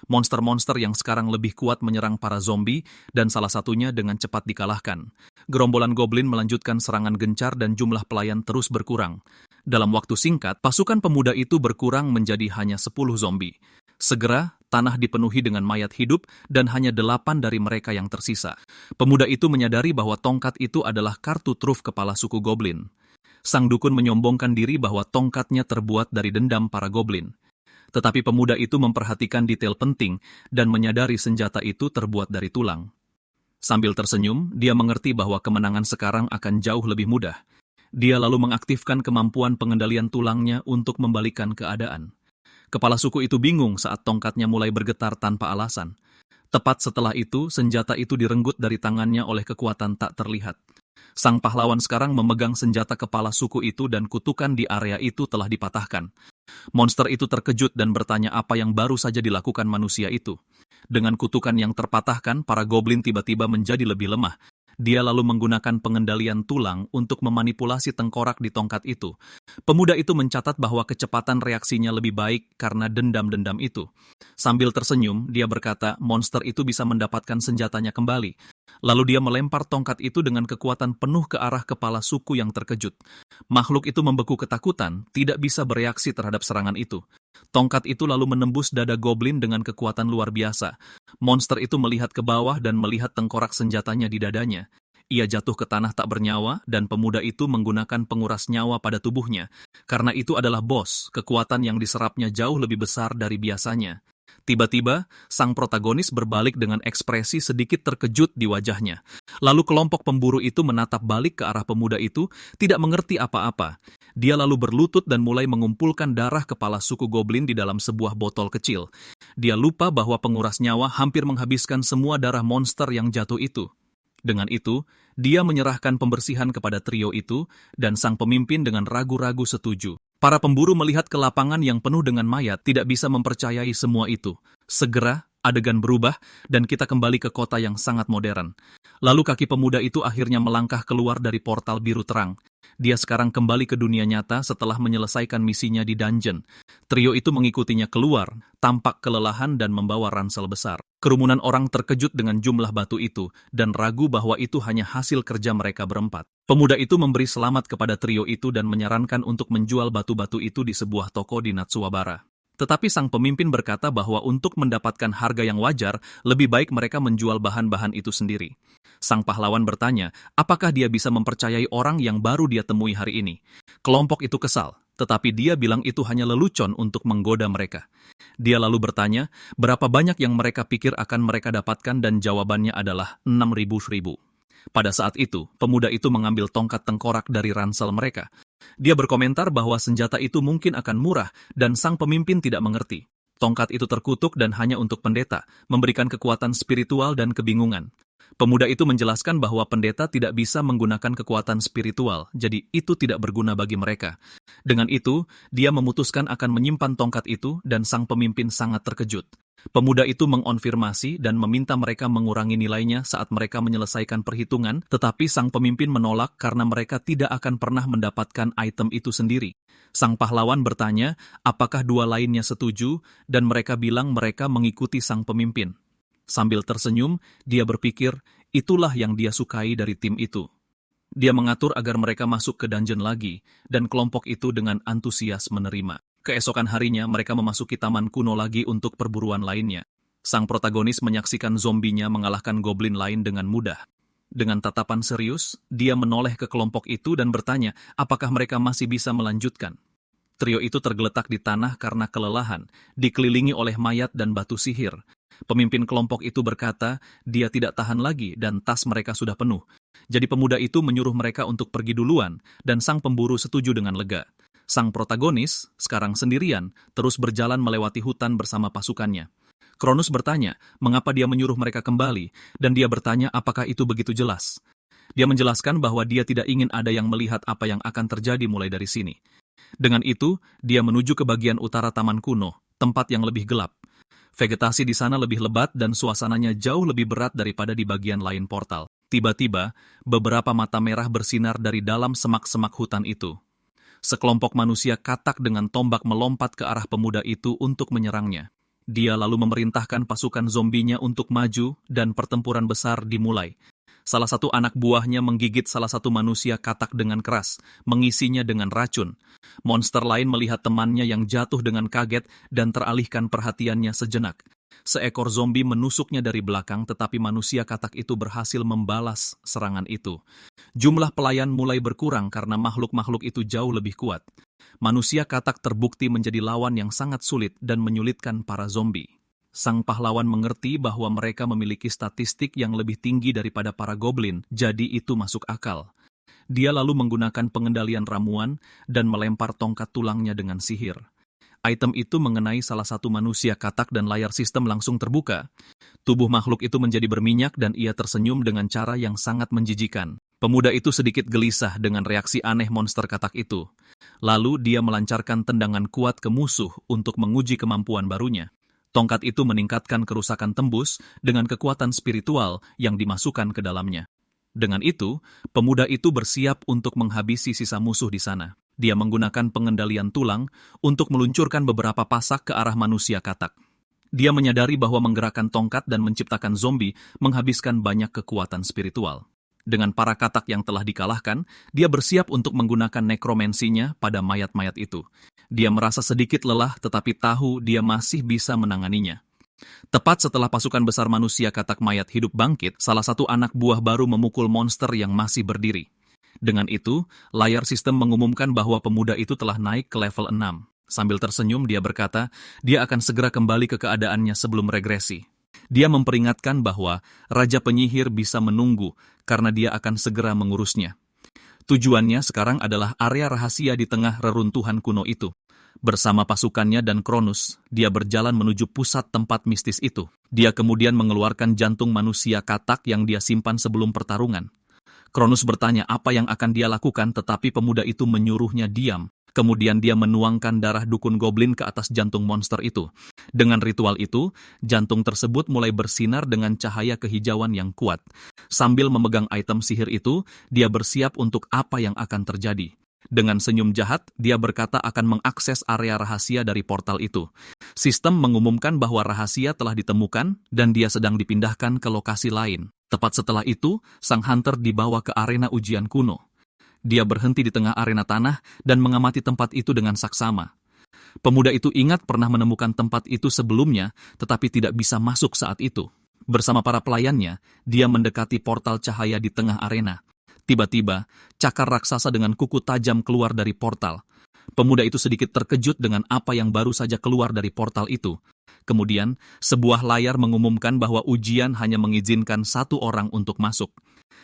Monster-monster yang sekarang lebih kuat menyerang para zombie dan salah satunya dengan cepat dikalahkan. Gerombolan goblin melanjutkan serangan gencar dan jumlah pelayan terus berkurang. Dalam waktu singkat, pasukan pemuda itu berkurang menjadi hanya 10 zombie. Segera, tanah dipenuhi dengan mayat hidup dan hanya 8 dari mereka yang tersisa. Pemuda itu menyadari bahwa tongkat itu adalah kartu truf kepala suku goblin. Sang dukun menyombongkan diri bahwa tongkatnya terbuat dari dendam para goblin. Tetapi pemuda itu memperhatikan detail penting dan menyadari senjata itu terbuat dari tulang. Sambil tersenyum, dia mengerti bahwa kemenangan sekarang akan jauh lebih mudah. Dia lalu mengaktifkan kemampuan pengendalian tulangnya untuk membalikkan keadaan. Kepala suku itu bingung saat tongkatnya mulai bergetar tanpa alasan. Tepat setelah itu, senjata itu direnggut dari tangannya oleh kekuatan tak terlihat. Sang pahlawan sekarang memegang senjata kepala suku itu dan kutukan di area itu telah dipatahkan. Monster itu terkejut dan bertanya apa yang baru saja dilakukan manusia itu. Dengan kutukan yang terpatahkan, para goblin tiba-tiba menjadi lebih lemah. Dia lalu menggunakan pengendalian tulang untuk memanipulasi tengkorak di tongkat itu. Pemuda itu mencatat bahwa kecepatan reaksinya lebih baik karena dendam-dendam itu. Sambil tersenyum, dia berkata monster itu bisa mendapatkan senjatanya kembali. Lalu dia melempar tongkat itu dengan kekuatan penuh ke arah kepala suku yang terkejut. Makhluk itu membeku ketakutan, tidak bisa bereaksi terhadap serangan itu. Tongkat itu lalu menembus dada goblin dengan kekuatan luar biasa. Monster itu melihat ke bawah dan melihat tengkorak senjatanya di dadanya. Ia jatuh ke tanah tak bernyawa dan pemuda itu menggunakan penguras nyawa pada tubuhnya. Karena itu adalah bos, kekuatan yang diserapnya jauh lebih besar dari biasanya. Tiba-tiba, sang protagonis berbalik dengan ekspresi sedikit terkejut di wajahnya. Lalu kelompok pemburu itu menatap balik ke arah pemuda itu, tidak mengerti apa-apa. Dia lalu berlutut dan mulai mengumpulkan darah kepala suku goblin di dalam sebuah botol kecil. Dia lupa bahwa penguras nyawa hampir menghabiskan semua darah monster yang jatuh itu. Dengan itu, dia menyerahkan pembersihan kepada trio itu, dan sang pemimpin dengan ragu-ragu setuju. Para pemburu melihat ke lapangan yang penuh dengan mayat, tidak bisa mempercayai semua itu. Segera, adegan berubah, dan kita kembali ke kota yang sangat modern. Lalu kaki pemuda itu akhirnya melangkah keluar dari portal biru terang. Dia sekarang kembali ke dunia nyata setelah menyelesaikan misinya di dungeon. Trio itu mengikutinya keluar, tampak kelelahan dan membawa ransel besar. Kerumunan orang terkejut dengan jumlah batu itu, dan ragu bahwa itu hanya hasil kerja mereka berempat. Pemuda itu memberi selamat kepada trio itu dan menyarankan untuk menjual batu-batu itu di sebuah toko di Natsuwabara. Tetapi sang pemimpin berkata bahwa untuk mendapatkan harga yang wajar, lebih baik mereka menjual bahan-bahan itu sendiri. Sang pahlawan bertanya, apakah dia bisa mempercayai orang yang baru dia temui hari ini? Kelompok itu kesal, tetapi dia bilang itu hanya lelucon untuk menggoda mereka. Dia lalu bertanya, berapa banyak yang mereka pikir akan mereka dapatkan dan jawabannya adalah 6.000. Pada saat itu, pemuda itu mengambil tongkat tengkorak dari ransel mereka. Dia berkomentar bahwa senjata itu mungkin akan murah dan sang pemimpin tidak mengerti. Tongkat itu terkutuk dan hanya untuk pendeta, memberikan kekuatan spiritual dan kebingungan. Pemuda itu menjelaskan bahwa pendeta tidak bisa menggunakan kekuatan spiritual, jadi itu tidak berguna bagi mereka. Dengan itu, dia memutuskan akan menyimpan tongkat itu dan sang pemimpin sangat terkejut. Pemuda itu mengonfirmasi dan meminta mereka mengurangi nilainya saat mereka menyelesaikan perhitungan, tetapi sang pemimpin menolak karena mereka tidak akan pernah mendapatkan item itu sendiri. Sang pahlawan bertanya, apakah dua lainnya setuju, dan mereka bilang mereka mengikuti sang pemimpin. Sambil tersenyum, dia berpikir, itulah yang dia sukai dari tim itu. Dia mengatur agar mereka masuk ke dungeon lagi, dan kelompok itu dengan antusias menerima. Keesokan harinya, mereka memasuki taman kuno lagi untuk perburuan lainnya. Sang protagonis menyaksikan zombinya mengalahkan goblin lain dengan mudah. Dengan tatapan serius, dia menoleh ke kelompok itu dan bertanya, apakah mereka masih bisa melanjutkan. Trio itu tergeletak di tanah karena kelelahan, dikelilingi oleh mayat dan batu sihir. Pemimpin kelompok itu berkata, dia tidak tahan lagi dan tas mereka sudah penuh. Jadi pemuda itu menyuruh mereka untuk pergi duluan, dan sang pemburu setuju dengan lega. Sang protagonis, sekarang sendirian, terus berjalan melewati hutan bersama pasukannya. Kronus bertanya, mengapa dia menyuruh mereka kembali, dan dia bertanya apakah itu begitu jelas. Dia menjelaskan bahwa dia tidak ingin ada yang melihat apa yang akan terjadi mulai dari sini. Dengan itu, dia menuju ke bagian utara taman kuno, tempat yang lebih gelap. Vegetasi di sana lebih lebat dan suasananya jauh lebih berat daripada di bagian lain portal. Tiba-tiba, beberapa mata merah bersinar dari dalam semak-semak hutan itu. Sekelompok manusia katak dengan tombak melompat ke arah pemuda itu untuk menyerangnya. Dia lalu memerintahkan pasukan zombinya untuk maju dan pertempuran besar dimulai. Salah satu anak buahnya menggigit salah satu manusia katak dengan keras, mengisinya dengan racun. Monster lain melihat temannya yang jatuh dengan kaget dan teralihkan perhatiannya sejenak. Seekor zombie menusuknya dari belakang, tetapi manusia katak itu berhasil membalas serangan itu. Jumlah pelayan mulai berkurang karena makhluk-makhluk itu jauh lebih kuat. Manusia katak terbukti menjadi lawan yang sangat sulit dan menyulitkan para zombie. Sang pahlawan mengerti bahwa mereka memiliki statistik yang lebih tinggi daripada para goblin, jadi itu masuk akal. Dia lalu menggunakan pengendalian ramuan dan melempar tongkat tulangnya dengan sihir. Item itu mengenai salah satu manusia katak dan layar sistem langsung terbuka. Tubuh makhluk itu menjadi berminyak dan ia tersenyum dengan cara yang sangat menjijikan. Pemuda itu sedikit gelisah dengan reaksi aneh monster katak itu. Lalu dia melancarkan tendangan kuat ke musuh untuk menguji kemampuan barunya. Tongkat itu meningkatkan kerusakan tembus dengan kekuatan spiritual yang dimasukkan ke dalamnya. Dengan itu, pemuda itu bersiap untuk menghabisi sisa musuh di sana. Dia menggunakan pengendalian tulang untuk meluncurkan beberapa pasak ke arah manusia katak. Dia menyadari bahwa menggerakkan tongkat dan menciptakan zombie menghabiskan banyak kekuatan spiritual. Dengan para katak yang telah dikalahkan, dia bersiap untuk menggunakan nekromensinya pada mayat-mayat itu. Dia merasa sedikit lelah tetapi tahu dia masih bisa menanganinya. Tepat setelah pasukan besar manusia katak mayat hidup bangkit, salah satu anak buah baru memukul monster yang masih berdiri. Dengan itu, layar sistem mengumumkan bahwa pemuda itu telah naik ke level 6. Sambil tersenyum, dia berkata, dia akan segera kembali ke keadaannya sebelum regresi. Dia memperingatkan bahwa Raja Penyihir bisa menunggu karena dia akan segera mengurusnya. Tujuannya sekarang adalah area rahasia di tengah reruntuhan kuno itu. Bersama pasukannya dan Cronus, dia berjalan menuju pusat tempat mistis itu. Dia kemudian mengeluarkan jantung manusia katak yang dia simpan sebelum pertarungan. Cronus bertanya apa yang akan dia lakukan, tetapi pemuda itu menyuruhnya diam. Kemudian dia menuangkan darah dukun goblin ke atas jantung monster itu. Dengan ritual itu, jantung tersebut mulai bersinar dengan cahaya kehijauan yang kuat. Sambil memegang item sihir itu, dia bersiap untuk apa yang akan terjadi. Dengan senyum jahat, dia berkata akan mengakses area rahasia dari portal itu. Sistem mengumumkan bahwa rahasia telah ditemukan dan dia sedang dipindahkan ke lokasi lain. Tepat setelah itu, sang hunter dibawa ke arena ujian kuno. Dia berhenti di tengah arena tanah dan mengamati tempat itu dengan saksama. Pemuda itu ingat pernah menemukan tempat itu sebelumnya, tetapi tidak bisa masuk saat itu. Bersama para pelayannya, dia mendekati portal cahaya di tengah arena. Tiba-tiba, cakar raksasa dengan kuku tajam keluar dari portal. Pemuda itu sedikit terkejut dengan apa yang baru saja keluar dari portal itu. Kemudian, sebuah layar mengumumkan bahwa ujian hanya mengizinkan satu orang untuk masuk.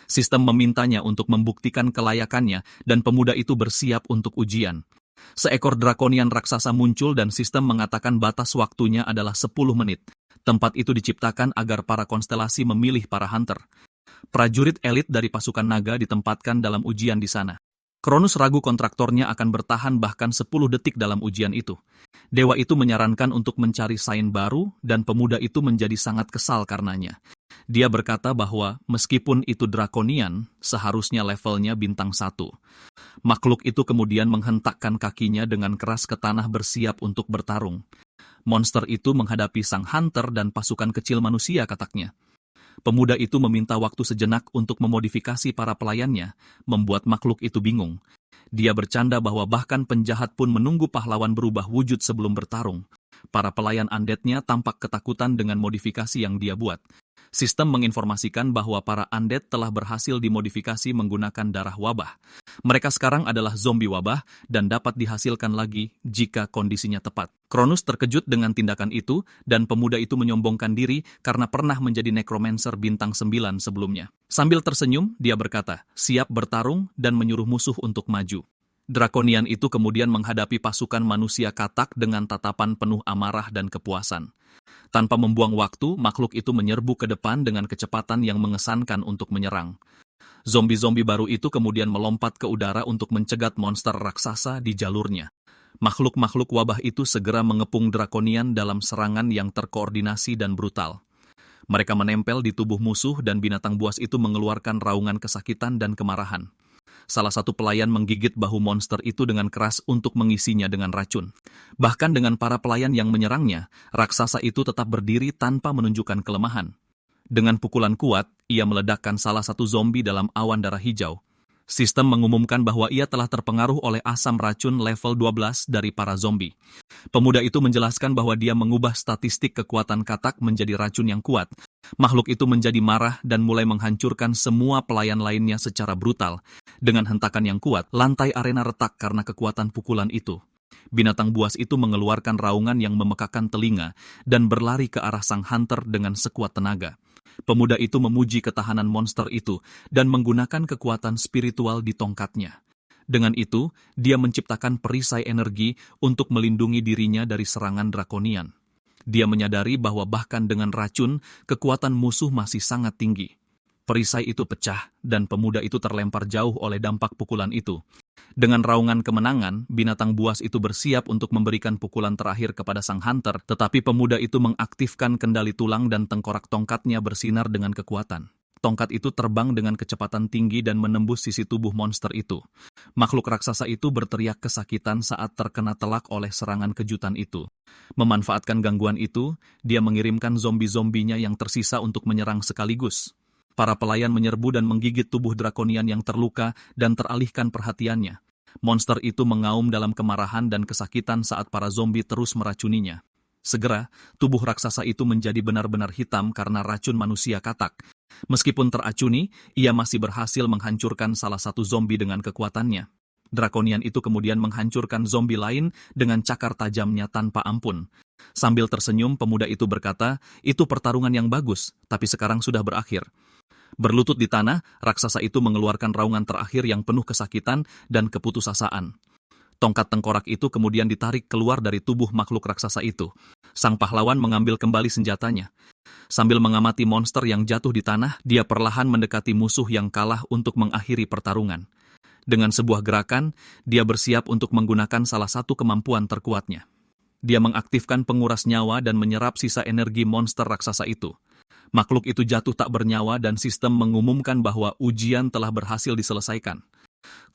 Sistem memintanya untuk membuktikan kelayakannya dan pemuda itu bersiap untuk ujian. Seekor drakonian raksasa muncul dan sistem mengatakan batas waktunya adalah 10 menit. Tempat itu diciptakan agar para konstelasi memilih para hunter. Prajurit elit dari pasukan naga ditempatkan dalam ujian di sana. Cronus ragu kontraktornya akan bertahan bahkan 10 detik dalam ujian itu. Dewa itu menyarankan untuk mencari sain baru dan pemuda itu menjadi sangat kesal karenanya. Dia berkata bahwa meskipun itu drakonian, seharusnya levelnya bintang 1. Makhluk itu kemudian menghentakkan kakinya dengan keras ke tanah bersiap untuk bertarung. Monster itu menghadapi sang hunter dan pasukan kecil manusia, kataknya. Pemuda itu meminta waktu sejenak untuk memodifikasi para pelayannya, membuat makhluk itu bingung. Dia bercanda bahwa bahkan penjahat pun menunggu pahlawan berubah wujud sebelum bertarung. Para pelayan undead-nya tampak ketakutan dengan modifikasi yang dia buat. Sistem menginformasikan bahwa para undead telah berhasil dimodifikasi menggunakan darah wabah. Mereka sekarang adalah zombie wabah dan dapat dihasilkan lagi jika kondisinya tepat. Cronus terkejut dengan tindakan itu dan pemuda itu menyombongkan diri karena pernah menjadi necromancer bintang 9 sebelumnya. Sambil tersenyum, dia berkata, siap bertarung dan menyuruh musuh untuk maju. Drakonian itu kemudian menghadapi pasukan manusia katak dengan tatapan penuh amarah dan kepuasan. Tanpa membuang waktu, makhluk itu menyerbu ke depan dengan kecepatan yang mengesankan untuk menyerang. Zombie-zombie baru itu kemudian melompat ke udara untuk mencegat monster raksasa di jalurnya. Makhluk-makhluk wabah itu segera mengepung drakonian dalam serangan yang terkoordinasi dan brutal. Mereka menempel di tubuh musuh dan binatang buas itu mengeluarkan raungan kesakitan dan kemarahan. Salah satu pelayan menggigit bahu monster itu dengan keras untuk mengisinya dengan racun. Bahkan dengan para pelayan yang menyerangnya, raksasa itu tetap berdiri tanpa menunjukkan kelemahan. Dengan pukulan kuat, ia meledakkan salah satu zombie dalam awan darah hijau. Sistem mengumumkan bahwa ia telah terpengaruh oleh asam racun level 12 dari para zombie. Pemuda itu menjelaskan bahwa dia mengubah statistik kekuatan katak menjadi racun yang kuat. Makhluk itu menjadi marah dan mulai menghancurkan semua pelayan lainnya secara brutal. Dengan hentakan yang kuat, lantai arena retak karena kekuatan pukulan itu. Binatang buas itu mengeluarkan raungan yang memekakan telinga dan berlari ke arah sang hunter dengan sekuat tenaga. Pemuda itu memuji ketahanan monster itu dan menggunakan kekuatan spiritual di tongkatnya. Dengan itu, dia menciptakan perisai energi untuk melindungi dirinya dari serangan drakonian. Dia menyadari bahwa bahkan dengan racun, kekuatan musuh masih sangat tinggi. Perisai itu pecah dan pemuda itu terlempar jauh oleh dampak pukulan itu. Dengan raungan kemenangan, binatang buas itu bersiap untuk memberikan pukulan terakhir kepada sang hunter, tetapi pemuda itu mengaktifkan kendali tulang dan tengkorak tongkatnya bersinar dengan kekuatan. Tongkat itu terbang dengan kecepatan tinggi dan menembus sisi tubuh monster itu. Makhluk raksasa itu berteriak kesakitan saat terkena telak oleh serangan kejutan itu. Memanfaatkan gangguan itu, dia mengirimkan zombie-zombinya yang tersisa untuk menyerang sekaligus. Para pelayan menyerbu dan menggigit tubuh drakonian yang terluka dan teralihkan perhatiannya. Monster itu mengaum dalam kemarahan dan kesakitan saat para zombie terus meracuninya. Segera, tubuh raksasa itu menjadi benar-benar hitam karena racun manusia katak. Meskipun teracuni, ia masih berhasil menghancurkan salah satu zombie dengan kekuatannya. Drakonian itu kemudian menghancurkan zombie lain dengan cakar tajamnya tanpa ampun. Sambil tersenyum, pemuda itu berkata, "Itu pertarungan yang bagus, tapi sekarang sudah berakhir." Berlutut di tanah, raksasa itu mengeluarkan raungan terakhir yang penuh kesakitan dan keputusasaan. Tongkat tengkorak itu kemudian ditarik keluar dari tubuh makhluk raksasa itu. Sang pahlawan mengambil kembali senjatanya. Sambil mengamati monster yang jatuh di tanah, dia perlahan mendekati musuh yang kalah untuk mengakhiri pertarungan. Dengan sebuah gerakan, dia bersiap untuk menggunakan salah satu kemampuan terkuatnya. Dia mengaktifkan penguras nyawa dan menyerap sisa energi monster raksasa itu. Makhluk itu jatuh tak bernyawa dan sistem mengumumkan bahwa ujian telah berhasil diselesaikan.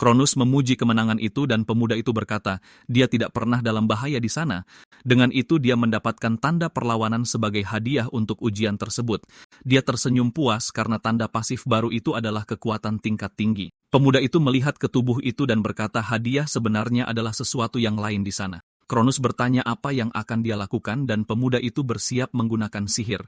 Cronus memuji kemenangan itu dan pemuda itu berkata, dia tidak pernah dalam bahaya di sana. Dengan itu dia mendapatkan tanda perlawanan sebagai hadiah untuk ujian tersebut. Dia tersenyum puas karena tanda pasif baru itu adalah kekuatan tingkat tinggi. Pemuda itu melihat ke tubuh itu dan berkata hadiah sebenarnya adalah sesuatu yang lain di sana. Cronus bertanya apa yang akan dia lakukan dan pemuda itu bersiap menggunakan sihir.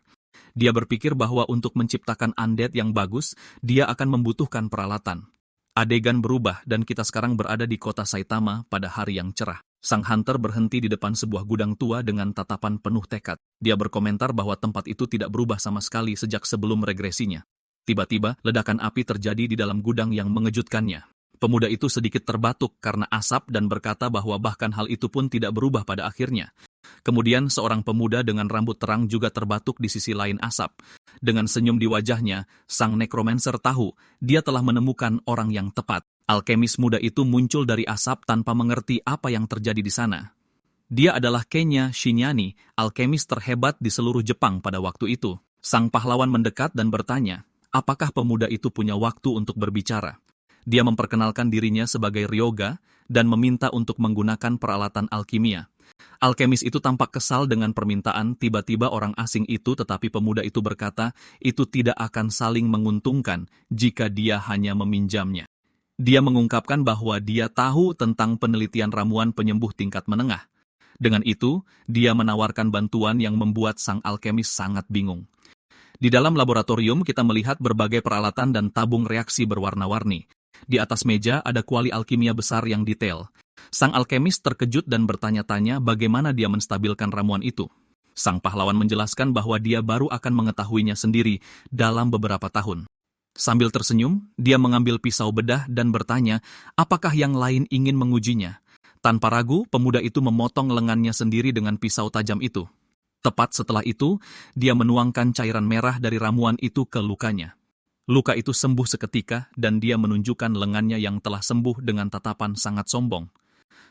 Dia berpikir bahwa untuk menciptakan undead yang bagus, dia akan membutuhkan peralatan. Adegan berubah dan kita sekarang berada di kota Saitama pada hari yang cerah. Sang hunter berhenti di depan sebuah gudang tua dengan tatapan penuh tekad. Dia berkomentar bahwa tempat itu tidak berubah sama sekali sejak sebelum regresinya. Tiba-tiba, ledakan api terjadi di dalam gudang yang mengejutkannya. Pemuda itu sedikit terbatuk karena asap dan berkata bahwa bahkan hal itu pun tidak berubah pada akhirnya. Kemudian seorang pemuda dengan rambut terang juga terbatuk di sisi lain asap. Dengan senyum di wajahnya, sang necromancer tahu dia telah menemukan orang yang tepat. Alkemis muda itu muncul dari asap tanpa mengerti apa yang terjadi di sana. Dia adalah Kenya Shinyani, alkemis terhebat di seluruh Jepang pada waktu itu. Sang pahlawan mendekat dan bertanya, apakah pemuda itu punya waktu untuk berbicara? Dia memperkenalkan dirinya sebagai Ryoga dan meminta untuk menggunakan peralatan alkimia. Alkemis itu tampak kesal dengan permintaan tiba-tiba orang asing itu, tetapi pemuda itu berkata itu tidak akan saling menguntungkan jika dia hanya meminjamnya. Dia mengungkapkan bahwa dia tahu tentang penelitian ramuan penyembuh tingkat menengah. Dengan itu, dia menawarkan bantuan yang membuat sang alkemis sangat bingung. Di dalam laboratorium kita melihat berbagai peralatan dan tabung reaksi berwarna-warni. Di atas meja ada kuali alkimia besar yang detail. Sang alkemis terkejut dan bertanya-tanya bagaimana dia menstabilkan ramuan itu. Sang pahlawan menjelaskan bahwa dia baru akan mengetahuinya sendiri dalam beberapa tahun. Sambil tersenyum, dia mengambil pisau bedah dan bertanya, apakah yang lain ingin mengujinya? Tanpa ragu, pemuda itu memotong lengannya sendiri dengan pisau tajam itu. Tepat setelah itu, dia menuangkan cairan merah dari ramuan itu ke lukanya. Luka itu sembuh seketika dan dia menunjukkan lengannya yang telah sembuh dengan tatapan sangat sombong.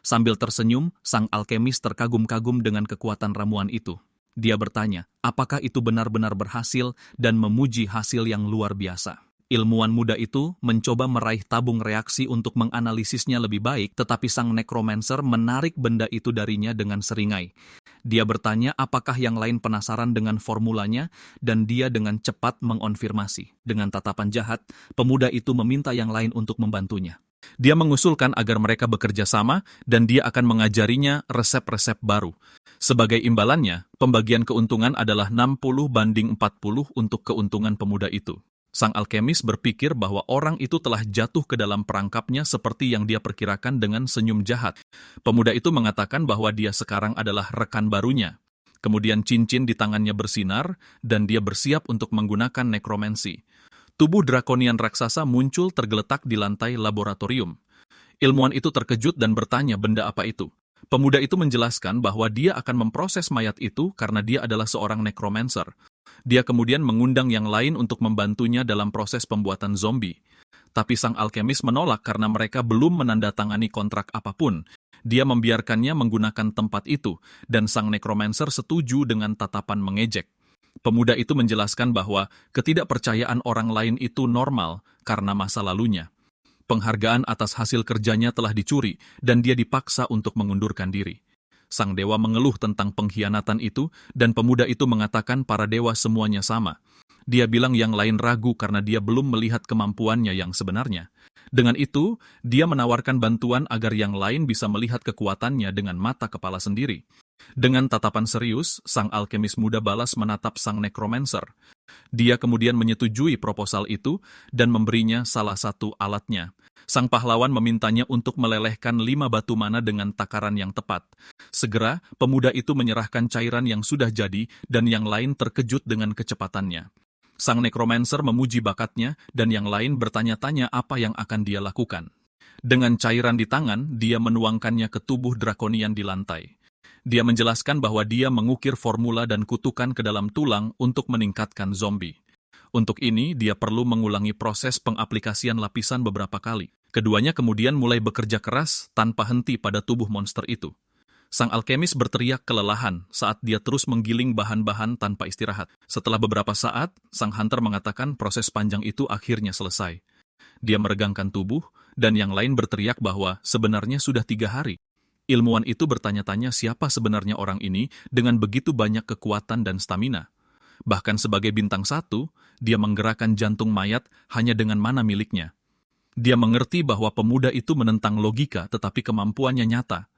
Sambil tersenyum, sang alkemis terkagum-kagum dengan kekuatan ramuan itu. Dia bertanya, apakah itu benar-benar berhasil dan memuji hasil yang luar biasa. Ilmuwan muda itu mencoba meraih tabung reaksi untuk menganalisisnya lebih baik, tetapi sang necromancer menarik benda itu darinya dengan seringai. Dia bertanya apakah yang lain penasaran dengan formulanya, dan dia dengan cepat mengonfirmasi. Dengan tatapan jahat, pemuda itu meminta yang lain untuk membantunya. Dia mengusulkan agar mereka bekerja sama, dan dia akan mengajarinya resep-resep baru. Sebagai imbalannya, pembagian keuntungan adalah 60-40 untuk keuntungan pemuda itu. Sang alkemis berpikir bahwa orang itu telah jatuh ke dalam perangkapnya seperti yang dia perkirakan dengan senyum jahat. Pemuda itu mengatakan bahwa dia sekarang adalah rekan barunya. Kemudian cincin di tangannya bersinar, dan dia bersiap untuk menggunakan nekromansi. Tubuh drakonian raksasa muncul tergeletak di lantai laboratorium. Ilmuwan itu terkejut dan bertanya benda apa itu. Pemuda itu menjelaskan bahwa dia akan memproses mayat itu karena dia adalah seorang nekromancer. Dia kemudian mengundang yang lain untuk membantunya dalam proses pembuatan zombie. Tapi sang alkemis menolak karena mereka belum menandatangani kontrak apapun. Dia membiarkannya menggunakan tempat itu, dan sang nekromancer setuju dengan tatapan mengejek. Pemuda itu menjelaskan bahwa ketidakpercayaan orang lain itu normal karena masa lalunya. Penghargaan atas hasil kerjanya telah dicuri, dan dia dipaksa untuk mengundurkan diri. Sang dewa mengeluh tentang pengkhianatan itu, dan pemuda itu mengatakan para dewa semuanya sama. Dia bilang yang lain ragu karena dia belum melihat kemampuannya yang sebenarnya. Dengan itu, dia menawarkan bantuan agar yang lain bisa melihat kekuatannya dengan mata kepala sendiri. Dengan tatapan serius, sang alkemis muda balas menatap sang necromancer. Dia kemudian menyetujui proposal itu dan memberinya salah satu alatnya. Sang pahlawan memintanya untuk melelehkan 5 batu mana dengan takaran yang tepat. Segera, pemuda itu menyerahkan cairan yang sudah jadi dan yang lain terkejut dengan kecepatannya. Sang necromancer memuji bakatnya dan yang lain bertanya-tanya apa yang akan dia lakukan. Dengan cairan di tangan, dia menuangkannya ke tubuh drakonian di lantai. Dia menjelaskan bahwa dia mengukir formula dan kutukan ke dalam tulang untuk meningkatkan zombie. Untuk ini, dia perlu mengulangi proses pengaplikasian lapisan beberapa kali. Keduanya kemudian mulai bekerja keras tanpa henti pada tubuh monster itu. Sang alkemis berteriak kelelahan saat dia terus menggiling bahan-bahan tanpa istirahat. Setelah beberapa saat, sang hunter mengatakan proses panjang itu akhirnya selesai. Dia meregangkan tubuh, dan yang lain berteriak bahwa sebenarnya sudah 3 hari. Ilmuwan itu bertanya-tanya siapa sebenarnya orang ini dengan begitu banyak kekuatan dan stamina. Bahkan sebagai bintang 1, dia menggerakkan jantung mayat hanya dengan mana miliknya. Dia mengerti bahwa pemuda itu menentang logika tetapi kemampuannya nyata.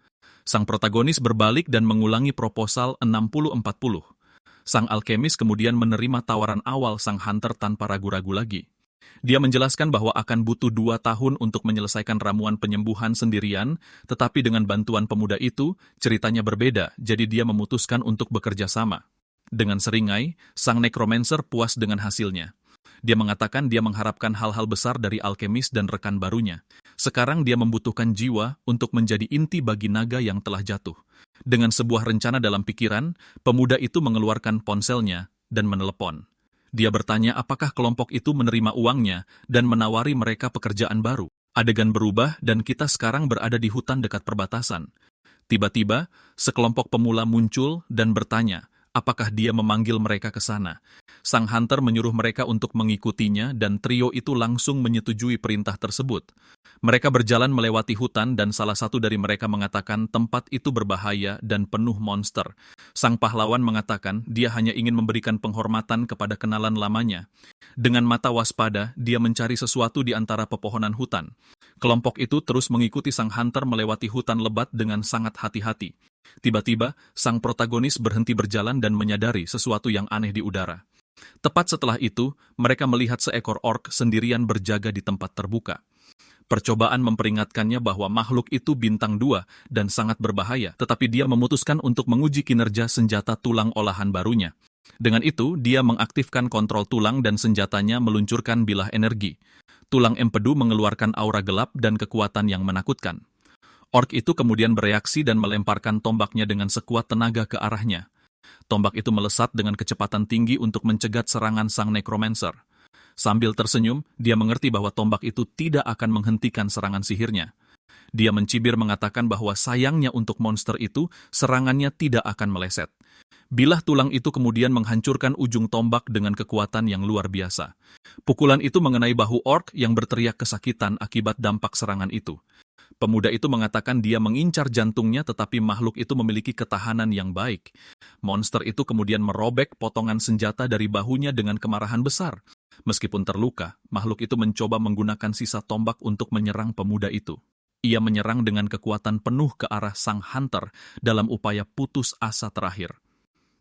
Sang protagonis berbalik dan mengulangi proposal 60-40. Sang alkemis kemudian menerima tawaran awal sang hunter tanpa ragu-ragu lagi. Dia menjelaskan bahwa akan butuh 2 tahun untuk menyelesaikan ramuan penyembuhan sendirian, tetapi dengan bantuan pemuda itu, ceritanya berbeda, jadi dia memutuskan untuk bekerja sama. Dengan seringai, sang necromancer puas dengan hasilnya. Dia mengatakan dia mengharapkan hal-hal besar dari alkemis dan rekan barunya. Sekarang dia membutuhkan jiwa untuk menjadi inti bagi naga yang telah jatuh. Dengan sebuah rencana dalam pikiran, pemuda itu mengeluarkan ponselnya dan menelepon. Dia bertanya apakah kelompok itu menerima uangnya dan menawari mereka pekerjaan baru. Adegan berubah dan kita sekarang berada di hutan dekat perbatasan. Tiba-tiba, sekelompok pemula muncul dan bertanya, apakah dia memanggil mereka ke sana. Sang hunter menyuruh mereka untuk mengikutinya dan trio itu langsung menyetujui perintah tersebut. Mereka berjalan melewati hutan dan salah satu dari mereka mengatakan tempat itu berbahaya dan penuh monster. Sang pahlawan mengatakan dia hanya ingin memberikan penghormatan kepada kenalan lamanya. Dengan mata waspada, dia mencari sesuatu di antara pepohonan hutan. Kelompok itu terus mengikuti sang hunter melewati hutan lebat dengan sangat hati-hati. Tiba-tiba, sang protagonis berhenti berjalan dan menyadari sesuatu yang aneh di udara. Tepat setelah itu, mereka melihat seekor orc sendirian berjaga di tempat terbuka. Percobaan memperingatkannya bahwa makhluk itu bintang 2 dan sangat berbahaya, tetapi dia memutuskan untuk menguji kinerja senjata tulang olahan barunya. Dengan itu, dia mengaktifkan kontrol tulang dan senjatanya meluncurkan bilah energi. Tulang empedu mengeluarkan aura gelap dan kekuatan yang menakutkan. Orc itu kemudian bereaksi dan melemparkan tombaknya dengan sekuat tenaga ke arahnya. Tombak itu melesat dengan kecepatan tinggi untuk mencegat serangan sang necromancer. Sambil tersenyum, dia mengerti bahwa tombak itu tidak akan menghentikan serangan sihirnya. Dia mencibir mengatakan bahwa sayangnya untuk monster itu, serangannya tidak akan meleset. Bilah tulang itu kemudian menghancurkan ujung tombak dengan kekuatan yang luar biasa. Pukulan itu mengenai bahu orc yang berteriak kesakitan akibat dampak serangan itu. Pemuda itu mengatakan dia mengincar jantungnya tetapi makhluk itu memiliki ketahanan yang baik. Monster itu kemudian merobek potongan senjata dari bahunya dengan kemarahan besar. Meskipun terluka, makhluk itu mencoba menggunakan sisa tombak untuk menyerang pemuda itu. Ia menyerang dengan kekuatan penuh ke arah sang hunter dalam upaya putus asa terakhir.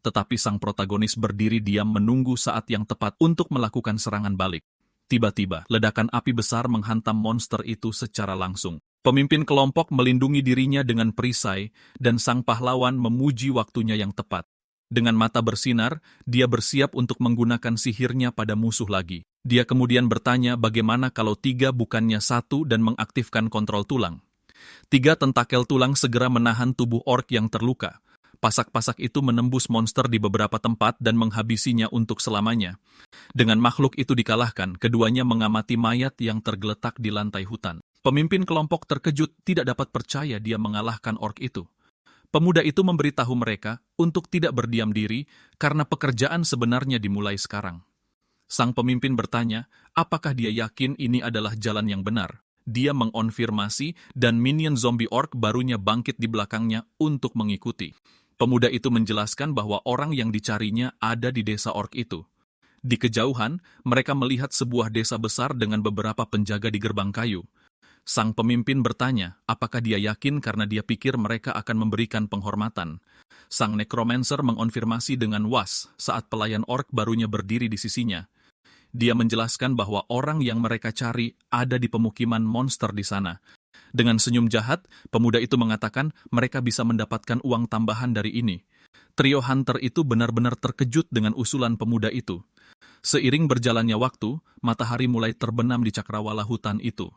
Tetapi sang protagonis berdiri diam menunggu saat yang tepat untuk melakukan serangan balik. Tiba-tiba, ledakan api besar menghantam monster itu secara langsung. Pemimpin kelompok melindungi dirinya dengan perisai, dan sang pahlawan memuji waktunya yang tepat. Dengan mata bersinar, dia bersiap untuk menggunakan sihirnya pada musuh lagi. Dia kemudian bertanya bagaimana kalau 3 bukannya 1 dan mengaktifkan kontrol tulang. 3 tentakel tulang segera menahan tubuh orc yang terluka. Pasak-pasak itu menembus monster di beberapa tempat dan menghabisinya untuk selamanya. Dengan makhluk itu dikalahkan, keduanya mengamati mayat yang tergeletak di lantai hutan. Pemimpin kelompok terkejut tidak dapat percaya dia mengalahkan orc itu. Pemuda itu memberitahu mereka untuk tidak berdiam diri karena pekerjaan sebenarnya dimulai sekarang. Sang pemimpin bertanya, apakah dia yakin ini adalah jalan yang benar? Dia mengonfirmasi dan minion zombie orc barunya bangkit di belakangnya untuk mengikuti. Pemuda itu menjelaskan bahwa orang yang dicarinya ada di desa orc itu. Di kejauhan, mereka melihat sebuah desa besar dengan beberapa penjaga di gerbang kayu. Sang pemimpin bertanya, apakah dia yakin karena dia pikir mereka akan memberikan penghormatan. Sang necromancer mengonfirmasi dengan was saat pelayan orc barunya berdiri di sisinya. Dia menjelaskan bahwa orang yang mereka cari ada di pemukiman monster di sana. Dengan senyum jahat, pemuda itu mengatakan mereka bisa mendapatkan uang tambahan dari ini. Trio hunter itu benar-benar terkejut dengan usulan pemuda itu. Seiring berjalannya waktu, matahari mulai terbenam di cakrawala hutan itu.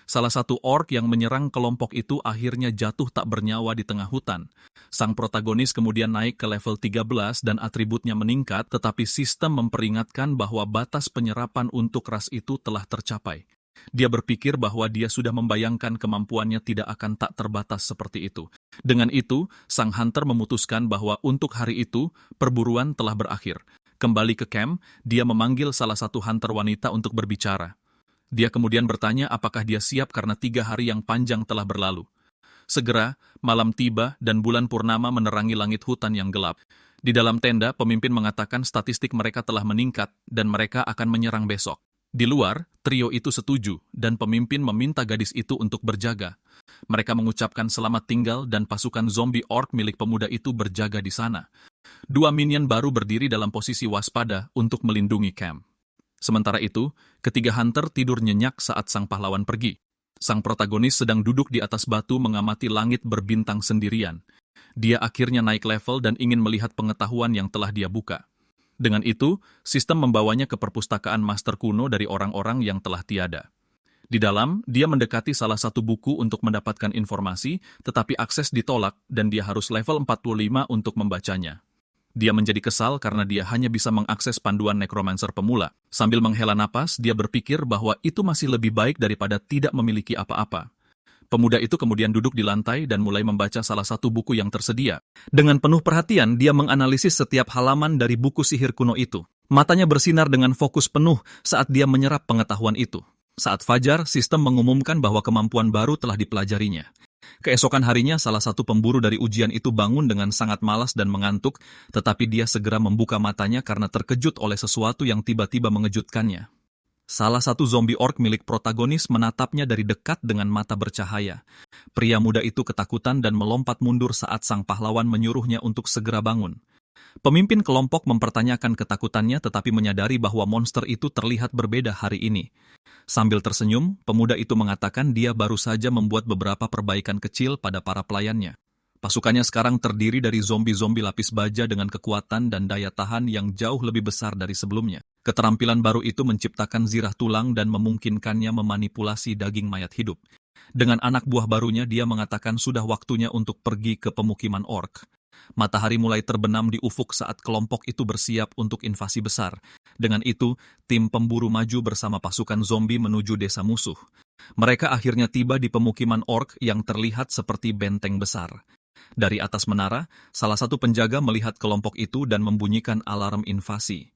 Salah satu orc yang menyerang kelompok itu akhirnya jatuh tak bernyawa di tengah hutan. Sang protagonis kemudian naik ke level 13 dan atributnya meningkat, tetapi sistem memperingatkan bahwa batas penyerapan untuk ras itu telah tercapai. Dia berpikir bahwa dia sudah membayangkan kemampuannya tidak akan tak terbatas seperti itu. Dengan itu, sang hunter memutuskan bahwa untuk hari itu, perburuan telah berakhir. Kembali ke camp, dia memanggil salah satu hunter wanita untuk berbicara. Dia kemudian bertanya apakah dia siap karena 3 hari yang panjang telah berlalu. Segera, malam tiba dan bulan purnama menerangi langit hutan yang gelap. Di dalam tenda, pemimpin mengatakan statistik mereka telah meningkat dan mereka akan menyerang besok. Di luar, trio itu setuju dan pemimpin meminta gadis itu untuk berjaga. Mereka mengucapkan selamat tinggal dan pasukan zombie orc milik pemuda itu berjaga di sana. 2 minion baru berdiri dalam posisi waspada untuk melindungi camp. Sementara itu, ketiga hunter tidur nyenyak saat sang pahlawan pergi. Sang protagonis sedang duduk di atas batu mengamati langit berbintang sendirian. Dia akhirnya naik level dan ingin melihat pengetahuan yang telah dia buka. Dengan itu, sistem membawanya ke perpustakaan master kuno dari orang-orang yang telah tiada. Di dalam, dia mendekati salah satu buku untuk mendapatkan informasi, tetapi akses ditolak dan dia harus level 45 untuk membacanya. Dia menjadi kesal karena dia hanya bisa mengakses panduan necromancer pemula. Sambil menghela napas, dia berpikir bahwa itu masih lebih baik daripada tidak memiliki apa-apa. Pemuda itu kemudian duduk di lantai dan mulai membaca salah satu buku yang tersedia. Dengan penuh perhatian, dia menganalisis setiap halaman dari buku sihir kuno itu. Matanya bersinar dengan fokus penuh saat dia menyerap pengetahuan itu. Saat fajar, sistem mengumumkan bahwa kemampuan baru telah dipelajarinya. Keesokan harinya, salah satu pemburu dari ujian itu bangun dengan sangat malas dan mengantuk, tetapi dia segera membuka matanya karena terkejut oleh sesuatu yang tiba-tiba mengejutkannya. Salah satu zombie orc milik protagonis menatapnya dari dekat dengan mata bercahaya. Pria muda itu ketakutan dan melompat mundur saat sang pahlawan menyuruhnya untuk segera bangun. Pemimpin kelompok mempertanyakan ketakutannya tetapi menyadari bahwa monster itu terlihat berbeda hari ini. Sambil tersenyum, pemuda itu mengatakan dia baru saja membuat beberapa perbaikan kecil pada para pelayannya. Pasukannya sekarang terdiri dari zombie-zombie lapis baja dengan kekuatan dan daya tahan yang jauh lebih besar dari sebelumnya. Keterampilan baru itu menciptakan zirah tulang dan memungkinkannya memanipulasi daging mayat hidup. Dengan anak buah barunya, dia mengatakan sudah waktunya untuk pergi ke pemukiman orc. Matahari mulai terbenam di ufuk saat kelompok itu bersiap untuk invasi besar. Dengan itu, tim pemburu maju bersama pasukan zombie menuju desa musuh. Mereka akhirnya tiba di pemukiman orc yang terlihat seperti benteng besar. Dari atas menara, salah satu penjaga melihat kelompok itu dan membunyikan alarm invasi.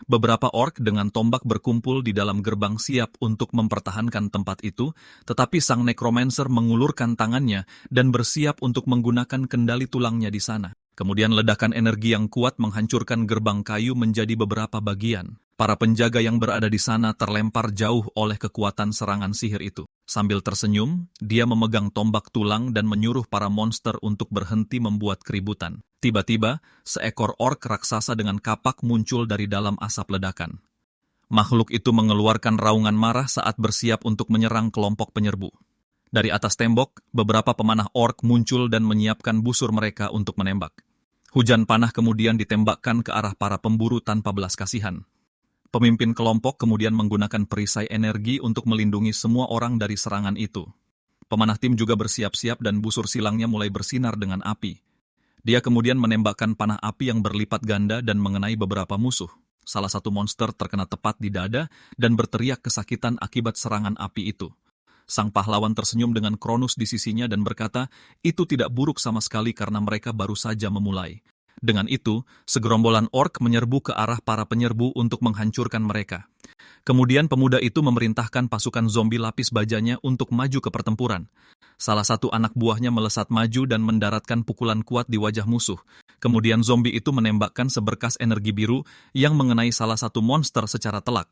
Beberapa orc dengan tombak berkumpul di dalam gerbang siap untuk mempertahankan tempat itu, tetapi sang necromancer mengulurkan tangannya dan bersiap untuk menggunakan kendali tulangnya di sana. Kemudian ledakan energi yang kuat menghancurkan gerbang kayu menjadi beberapa bagian. Para penjaga yang berada di sana terlempar jauh oleh kekuatan serangan sihir itu. Sambil tersenyum, dia memegang tombak tulang dan menyuruh para monster untuk berhenti membuat keributan. Tiba-tiba, seekor orc raksasa dengan kapak muncul dari dalam asap ledakan. Makhluk itu mengeluarkan raungan marah saat bersiap untuk menyerang kelompok penyerbu. Dari atas tembok, beberapa pemanah orc muncul dan menyiapkan busur mereka untuk menembak. Hujan panah kemudian ditembakkan ke arah para pemburu tanpa belas kasihan. Pemimpin kelompok kemudian menggunakan perisai energi untuk melindungi semua orang dari serangan itu. Pemanah tim juga bersiap-siap dan busur silangnya mulai bersinar dengan api. Dia kemudian menembakkan panah api yang berlipat ganda dan mengenai beberapa musuh. Salah satu monster terkena tepat di dada dan berteriak kesakitan akibat serangan api itu. Sang pahlawan tersenyum dengan Kronus di sisinya dan berkata, itu tidak buruk sama sekali karena mereka baru saja memulai. Dengan itu, segerombolan orc menyerbu ke arah para penyerbu untuk menghancurkan mereka. Kemudian pemuda itu memerintahkan pasukan zombie lapis bajanya untuk maju ke pertempuran. Salah satu anak buahnya melesat maju dan mendaratkan pukulan kuat di wajah musuh. Kemudian zombie itu menembakkan seberkas energi biru yang mengenai salah satu monster secara telak.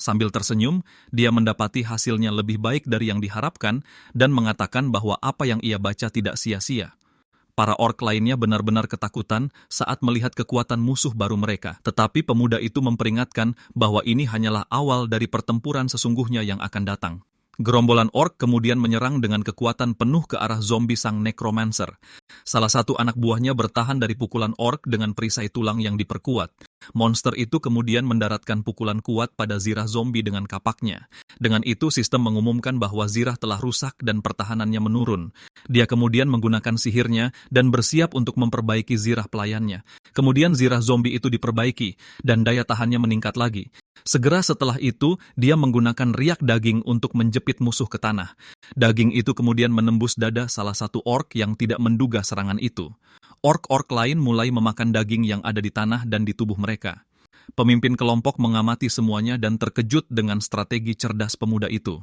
Sambil tersenyum, dia mendapati hasilnya lebih baik dari yang diharapkan dan mengatakan bahwa apa yang ia baca tidak sia-sia. Para orc lainnya benar-benar ketakutan saat melihat kekuatan musuh baru mereka. Tetapi pemuda itu memperingatkan bahwa ini hanyalah awal dari pertempuran sesungguhnya yang akan datang. Gerombolan orc kemudian menyerang dengan kekuatan penuh ke arah zombie sang necromancer. Salah satu anak buahnya bertahan dari pukulan orc dengan perisai tulang yang diperkuat. Monster itu kemudian mendaratkan pukulan kuat pada zirah zombie dengan kapaknya. Dengan itu, sistem mengumumkan bahwa zirah telah rusak dan pertahanannya menurun. Dia kemudian menggunakan sihirnya dan bersiap untuk memperbaiki zirah pelayannya. Kemudian zirah zombie itu diperbaiki, dan daya tahannya meningkat lagi. Segera setelah itu, dia menggunakan riak daging untuk menjepit musuh ke tanah. Daging itu kemudian menembus dada salah satu orc yang tidak menduga serangan itu. Orc-orc lain mulai memakan daging yang ada di tanah dan di tubuh mereka. Pemimpin kelompok mengamati semuanya dan terkejut dengan strategi cerdas pemuda itu.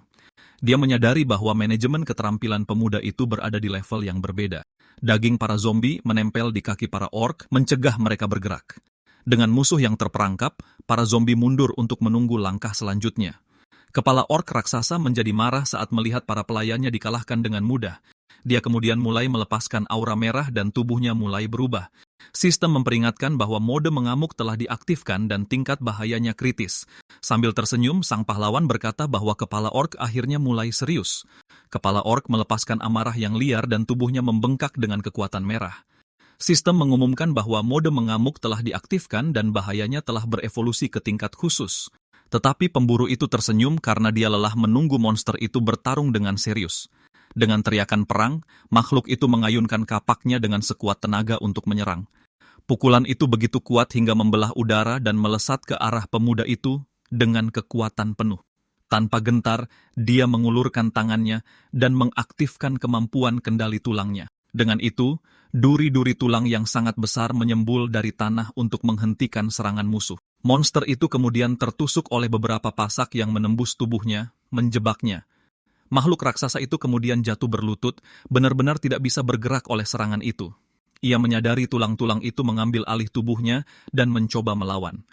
Dia menyadari bahwa manajemen keterampilan pemuda itu berada di level yang berbeda. Daging para zombie menempel di kaki para orc, mencegah mereka bergerak. Dengan musuh yang terperangkap, para zombie mundur untuk menunggu langkah selanjutnya. Kepala orc raksasa menjadi marah saat melihat para pelayannya dikalahkan dengan mudah. Dia kemudian mulai melepaskan aura merah dan tubuhnya mulai berubah. Sistem memperingatkan bahwa mode mengamuk telah diaktifkan dan tingkat bahayanya kritis. Sambil tersenyum, sang pahlawan berkata bahwa kepala orc akhirnya mulai serius. Kepala orc melepaskan amarah yang liar dan tubuhnya membengkak dengan kekuatan merah. Sistem mengumumkan bahwa mode mengamuk telah diaktifkan dan bahayanya telah berevolusi ke tingkat khusus. Tetapi pemburu itu tersenyum karena dia lelah menunggu monster itu bertarung dengan serius. Dengan teriakan perang, makhluk itu mengayunkan kapaknya dengan sekuat tenaga untuk menyerang. Pukulan itu begitu kuat hingga membelah udara dan melesat ke arah pemuda itu dengan kekuatan penuh. Tanpa gentar, dia mengulurkan tangannya dan mengaktifkan kemampuan kendali tulangnya. Dengan itu, duri-duri tulang yang sangat besar menyembul dari tanah untuk menghentikan serangan musuh. Monster itu kemudian tertusuk oleh beberapa pasak yang menembus tubuhnya, menjebaknya. Makhluk raksasa itu kemudian jatuh berlutut, benar-benar tidak bisa bergerak oleh serangan itu. Ia menyadari tulang-tulang itu mengambil alih tubuhnya dan mencoba melawan.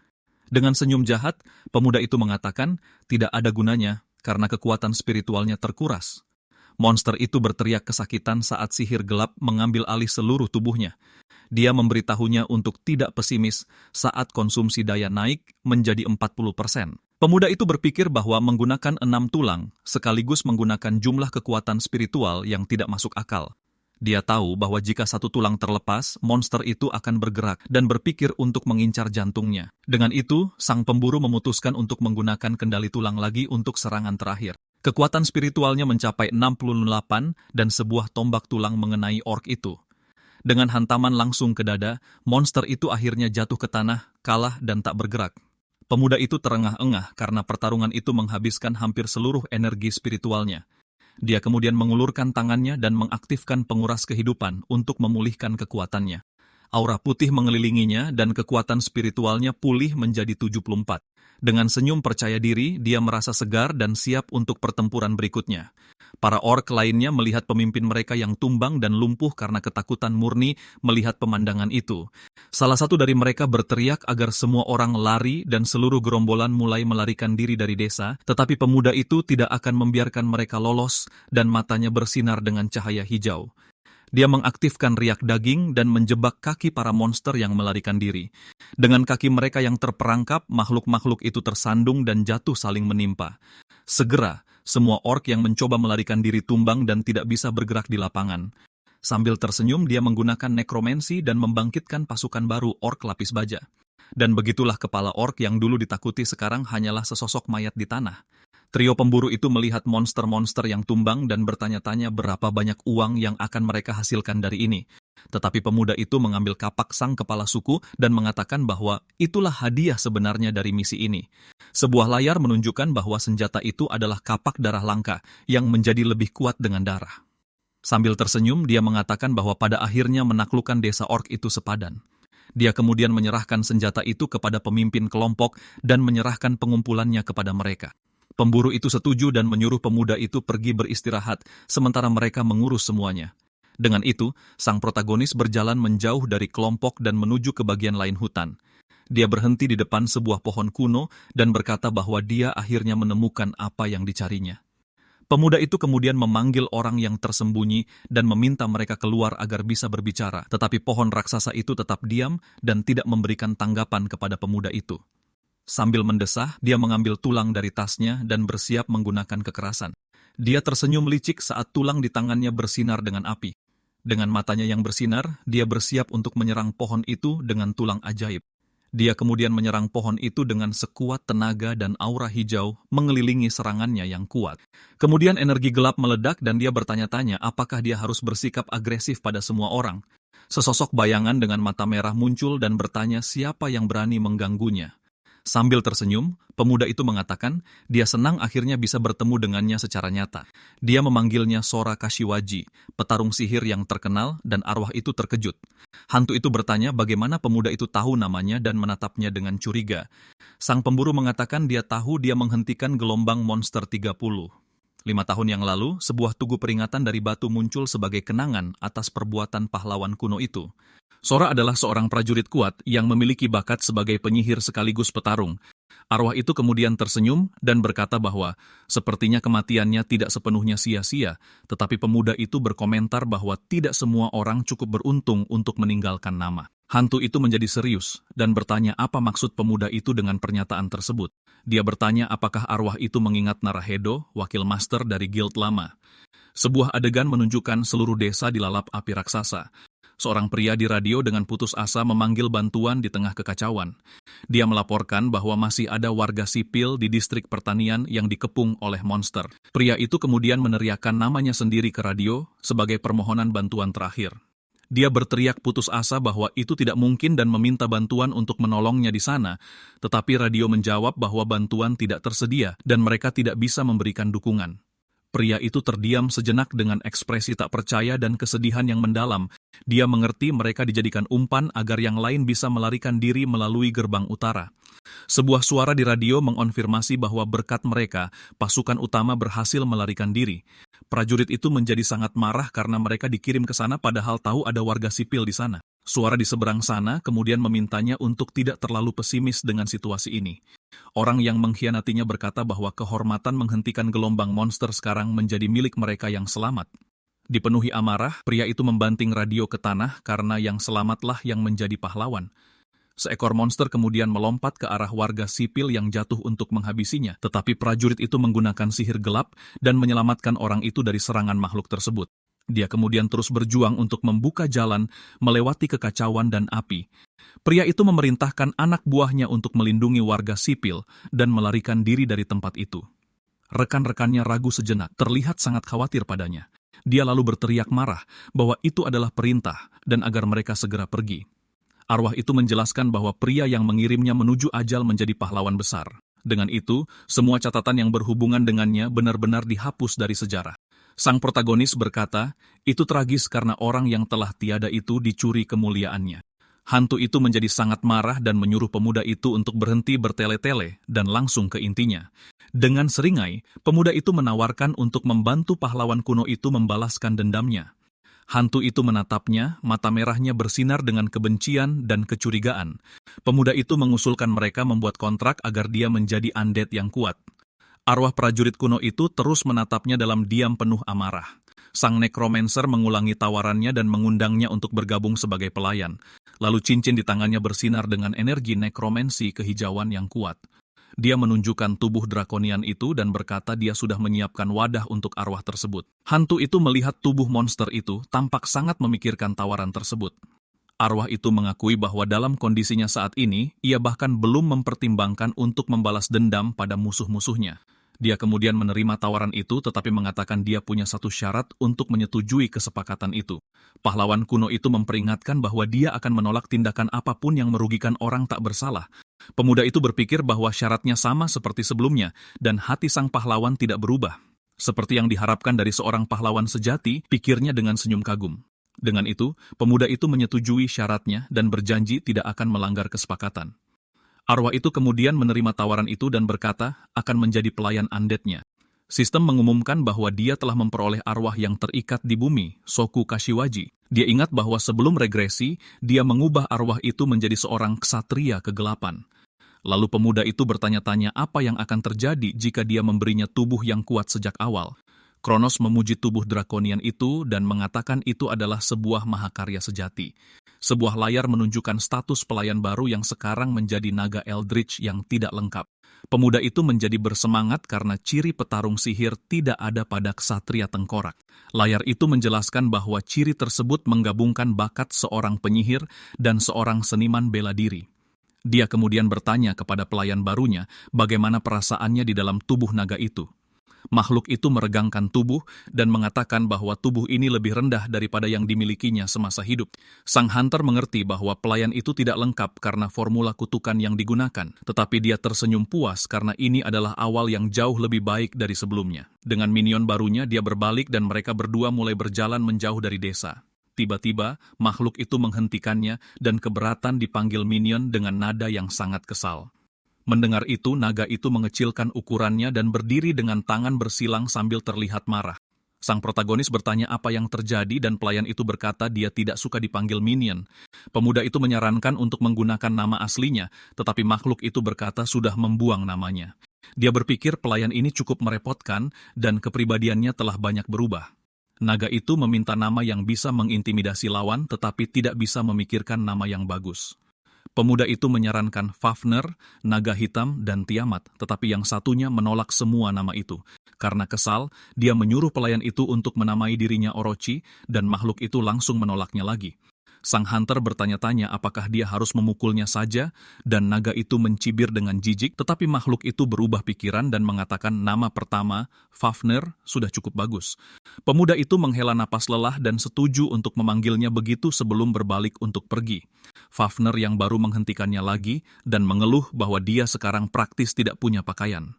Dengan senyum jahat, pemuda itu mengatakan tidak ada gunanya karena kekuatan spiritualnya terkuras. Monster itu berteriak kesakitan saat sihir gelap mengambil alih seluruh tubuhnya. Dia memberitahunya untuk tidak pesimis saat konsumsi daya naik menjadi 40%. Pemuda itu berpikir bahwa menggunakan 6 tulang sekaligus menggunakan jumlah kekuatan spiritual yang tidak masuk akal. Dia tahu bahwa jika satu tulang terlepas, monster itu akan bergerak dan berpikir untuk mengincar jantungnya. Dengan itu, sang pemburu memutuskan untuk menggunakan kendali tulang lagi untuk serangan terakhir. Kekuatan spiritualnya mencapai 68 dan sebuah tombak tulang mengenai orc itu. Dengan hantaman langsung ke dada, monster itu akhirnya jatuh ke tanah, kalah dan tak bergerak. Pemuda itu terengah-engah karena pertarungan itu menghabiskan hampir seluruh energi spiritualnya. Dia kemudian mengulurkan tangannya dan mengaktifkan penguras kehidupan untuk memulihkan kekuatannya. Aura putih mengelilinginya dan kekuatan spiritualnya pulih menjadi 74. Dengan senyum percaya diri, dia merasa segar dan siap untuk pertempuran berikutnya. Para orc lainnya melihat pemimpin mereka yang tumbang dan lumpuh karena ketakutan murni melihat pemandangan itu. Salah satu dari mereka berteriak agar semua orang lari dan seluruh gerombolan mulai melarikan diri dari desa, tetapi pemuda itu tidak akan membiarkan mereka lolos dan matanya bersinar dengan cahaya hijau. Dia mengaktifkan riak daging dan menjebak kaki para monster yang melarikan diri. Dengan kaki mereka yang terperangkap, makhluk-makhluk itu tersandung dan jatuh saling menimpa. Segera, semua orc yang mencoba melarikan diri tumbang dan tidak bisa bergerak di lapangan. Sambil tersenyum, dia menggunakan nekromansi dan membangkitkan pasukan baru orc lapis baja. Dan begitulah kepala orc yang dulu ditakuti sekarang hanyalah sesosok mayat di tanah. Trio pemburu itu melihat monster-monster yang tumbang dan bertanya-tanya berapa banyak uang yang akan mereka hasilkan dari ini. Tetapi pemuda itu mengambil kapak sang kepala suku dan mengatakan bahwa itulah hadiah sebenarnya dari misi ini. Sebuah layar menunjukkan bahwa senjata itu adalah kapak darah langka yang menjadi lebih kuat dengan darah. Sambil tersenyum, dia mengatakan bahwa pada akhirnya menaklukkan desa orc itu sepadan. Dia kemudian menyerahkan senjata itu kepada pemimpin kelompok dan menyerahkan pengumpulannya kepada mereka. Pemburu itu setuju dan menyuruh pemuda itu pergi beristirahat, sementara mereka mengurus semuanya. Dengan itu, sang protagonis berjalan menjauh dari kelompok dan menuju ke bagian lain hutan. Dia berhenti di depan sebuah pohon kuno dan berkata bahwa dia akhirnya menemukan apa yang dicarinya. Pemuda itu kemudian memanggil orang yang tersembunyi dan meminta mereka keluar agar bisa berbicara, tetapi pohon raksasa itu tetap diam dan tidak memberikan tanggapan kepada pemuda itu. Sambil mendesah, dia mengambil tulang dari tasnya dan bersiap menggunakan kekerasan. Dia tersenyum licik saat tulang di tangannya bersinar dengan api. Dengan matanya yang bersinar, dia bersiap untuk menyerang pohon itu dengan tulang ajaib. Dia kemudian menyerang pohon itu dengan sekuat tenaga dan aura hijau mengelilingi serangannya yang kuat. Kemudian energi gelap meledak dan dia bertanya-tanya apakah dia harus bersikap agresif pada semua orang. Sesosok bayangan dengan mata merah muncul dan bertanya siapa yang berani mengganggunya. Sambil tersenyum, pemuda itu mengatakan dia senang akhirnya bisa bertemu dengannya secara nyata. Dia memanggilnya Sora Kashiwaji, petarung sihir yang terkenal, dan arwah itu terkejut. Hantu itu bertanya bagaimana pemuda itu tahu namanya dan menatapnya dengan curiga. Sang pemburu mengatakan dia tahu dia menghentikan gelombang monster 30. 5 tahun yang lalu, sebuah tugu peringatan dari batu muncul sebagai kenangan atas perbuatan pahlawan kuno itu. Sora adalah seorang prajurit kuat yang memiliki bakat sebagai penyihir sekaligus petarung. Arwah itu kemudian tersenyum dan berkata bahwa sepertinya kematiannya tidak sepenuhnya sia-sia, tetapi pemuda itu berkomentar bahwa tidak semua orang cukup beruntung untuk meninggalkan nama. Hantu itu menjadi serius dan bertanya apa maksud pemuda itu dengan pernyataan tersebut. Dia bertanya apakah arwah itu mengingat Narahedo, wakil master dari Guild Lama. Sebuah adegan menunjukkan seluruh desa dilalap api raksasa. Seorang pria di radio dengan putus asa memanggil bantuan di tengah kekacauan. Dia melaporkan bahwa masih ada warga sipil di distrik pertanian yang dikepung oleh monster. Pria itu kemudian meneriakkan namanya sendiri ke radio sebagai permohonan bantuan terakhir. Dia berteriak putus asa bahwa itu tidak mungkin dan meminta bantuan untuk menolongnya di sana, tetapi radio menjawab bahwa bantuan tidak tersedia dan mereka tidak bisa memberikan dukungan. Pria itu terdiam sejenak dengan ekspresi tak percaya dan kesedihan yang mendalam. Dia mengerti mereka dijadikan umpan agar yang lain bisa melarikan diri melalui gerbang utara. Sebuah suara di radio mengonfirmasi bahwa berkat mereka, pasukan utama berhasil melarikan diri. Prajurit itu menjadi sangat marah karena mereka dikirim ke sana padahal tahu ada warga sipil di sana. Suara di seberang sana kemudian memintanya untuk tidak terlalu pesimis dengan situasi ini. Orang yang mengkhianatinya berkata bahwa kehormatan menghentikan gelombang monster sekarang menjadi milik mereka yang selamat. Dipenuhi amarah, pria itu membanting radio ke tanah karena yang selamatlah yang menjadi pahlawan. Seekor monster kemudian melompat ke arah warga sipil yang jatuh untuk menghabisinya, tetapi prajurit itu menggunakan sihir gelap dan menyelamatkan orang itu dari serangan makhluk tersebut. Dia kemudian terus berjuang untuk membuka jalan melewati kekacauan dan api. Pria itu memerintahkan anak buahnya untuk melindungi warga sipil dan melarikan diri dari tempat itu. Rekan-rekannya ragu sejenak, terlihat sangat khawatir padanya. Dia lalu berteriak marah bahwa itu adalah perintah dan agar mereka segera pergi. Arwah itu menjelaskan bahwa pria yang mengirimnya menuju ajal menjadi pahlawan besar. Dengan itu, semua catatan yang berhubungan dengannya benar-benar dihapus dari sejarah. Sang protagonis berkata, itu tragis karena orang yang telah tiada itu dicuri kemuliaannya. Hantu itu menjadi sangat marah dan menyuruh pemuda itu untuk berhenti bertele-tele dan langsung ke intinya. Dengan seringai, pemuda itu menawarkan untuk membantu pahlawan kuno itu membalaskan dendamnya. Hantu itu menatapnya, mata merahnya bersinar dengan kebencian dan kecurigaan. Pemuda itu mengusulkan mereka membuat kontrak agar dia menjadi undead yang kuat. Arwah prajurit kuno itu terus menatapnya dalam diam penuh amarah. Sang necromancer mengulangi tawarannya dan mengundangnya untuk bergabung sebagai pelayan. Lalu cincin di tangannya bersinar dengan energi nekromansi kehijauan yang kuat. Dia menunjukkan tubuh drakonian itu dan berkata dia sudah menyiapkan wadah untuk arwah tersebut. Hantu itu melihat tubuh monster itu tampak sangat memikirkan tawaran tersebut. Arwah itu mengakui bahwa dalam kondisinya saat ini, ia bahkan belum mempertimbangkan untuk membalas dendam pada musuh-musuhnya. Dia kemudian menerima tawaran itu tetapi mengatakan dia punya satu syarat untuk menyetujui kesepakatan itu. Pahlawan kuno itu memperingatkan bahwa dia akan menolak tindakan apapun yang merugikan orang tak bersalah. Pemuda itu berpikir bahwa syaratnya sama seperti sebelumnya dan hati sang pahlawan tidak berubah. Seperti yang diharapkan dari seorang pahlawan sejati, pikirnya dengan senyum kagum. Dengan itu, pemuda itu menyetujui syaratnya dan berjanji tidak akan melanggar kesepakatan. Arwah itu kemudian menerima tawaran itu dan berkata akan menjadi pelayan undead-nya. Sistem mengumumkan bahwa dia telah memperoleh arwah yang terikat di bumi, Soku Kashiwaji. Dia ingat bahwa sebelum regresi, dia mengubah arwah itu menjadi seorang ksatria kegelapan. Lalu pemuda itu bertanya-tanya apa yang akan terjadi jika dia memberinya tubuh yang kuat sejak awal. Kronos memuji tubuh drakonian itu dan mengatakan itu adalah sebuah mahakarya sejati. Sebuah layar menunjukkan status pelayan baru yang sekarang menjadi naga Eldritch yang tidak lengkap. Pemuda itu menjadi bersemangat karena ciri petarung sihir tidak ada pada ksatria tengkorak. Layar itu menjelaskan bahwa ciri tersebut menggabungkan bakat seorang penyihir dan seorang seniman bela diri. Dia kemudian bertanya kepada pelayan barunya bagaimana perasaannya di dalam tubuh naga itu. Makhluk itu meregangkan tubuh dan mengatakan bahwa tubuh ini lebih rendah daripada yang dimilikinya semasa hidup. Sang hunter mengerti bahwa pelayan itu tidak lengkap karena formula kutukan yang digunakan, tetapi dia tersenyum puas karena ini adalah awal yang jauh lebih baik dari sebelumnya. Dengan minion barunya, dia berbalik dan mereka berdua mulai berjalan menjauh dari desa. Tiba-tiba, makhluk itu menghentikannya dan keberatan dipanggil minion dengan nada yang sangat kesal. Mendengar itu, naga itu mengecilkan ukurannya dan berdiri dengan tangan bersilang sambil terlihat marah. Sang protagonis bertanya apa yang terjadi dan pelayan itu berkata dia tidak suka dipanggil minion. Pemuda itu menyarankan untuk menggunakan nama aslinya, tetapi makhluk itu berkata sudah membuang namanya. Dia berpikir pelayan ini cukup merepotkan dan kepribadiannya telah banyak berubah. Naga itu meminta nama yang bisa mengintimidasi lawan tetapi tidak bisa memikirkan nama yang bagus. Pemuda itu menyarankan Fafner, naga hitam, dan Tiamat, tetapi yang satunya menolak semua nama itu. Karena kesal, dia menyuruh pelayan itu untuk menamai dirinya Orochi, dan makhluk itu langsung menolaknya lagi. Sang hunter bertanya-tanya apakah dia harus memukulnya saja, dan naga itu mencibir dengan jijik, tetapi makhluk itu berubah pikiran dan mengatakan nama pertama, Fafner, sudah cukup bagus. Pemuda itu menghela napas lelah dan setuju untuk memanggilnya begitu sebelum berbalik untuk pergi. Fafner yang baru menghentikannya lagi dan mengeluh bahwa dia sekarang praktis tidak punya pakaian.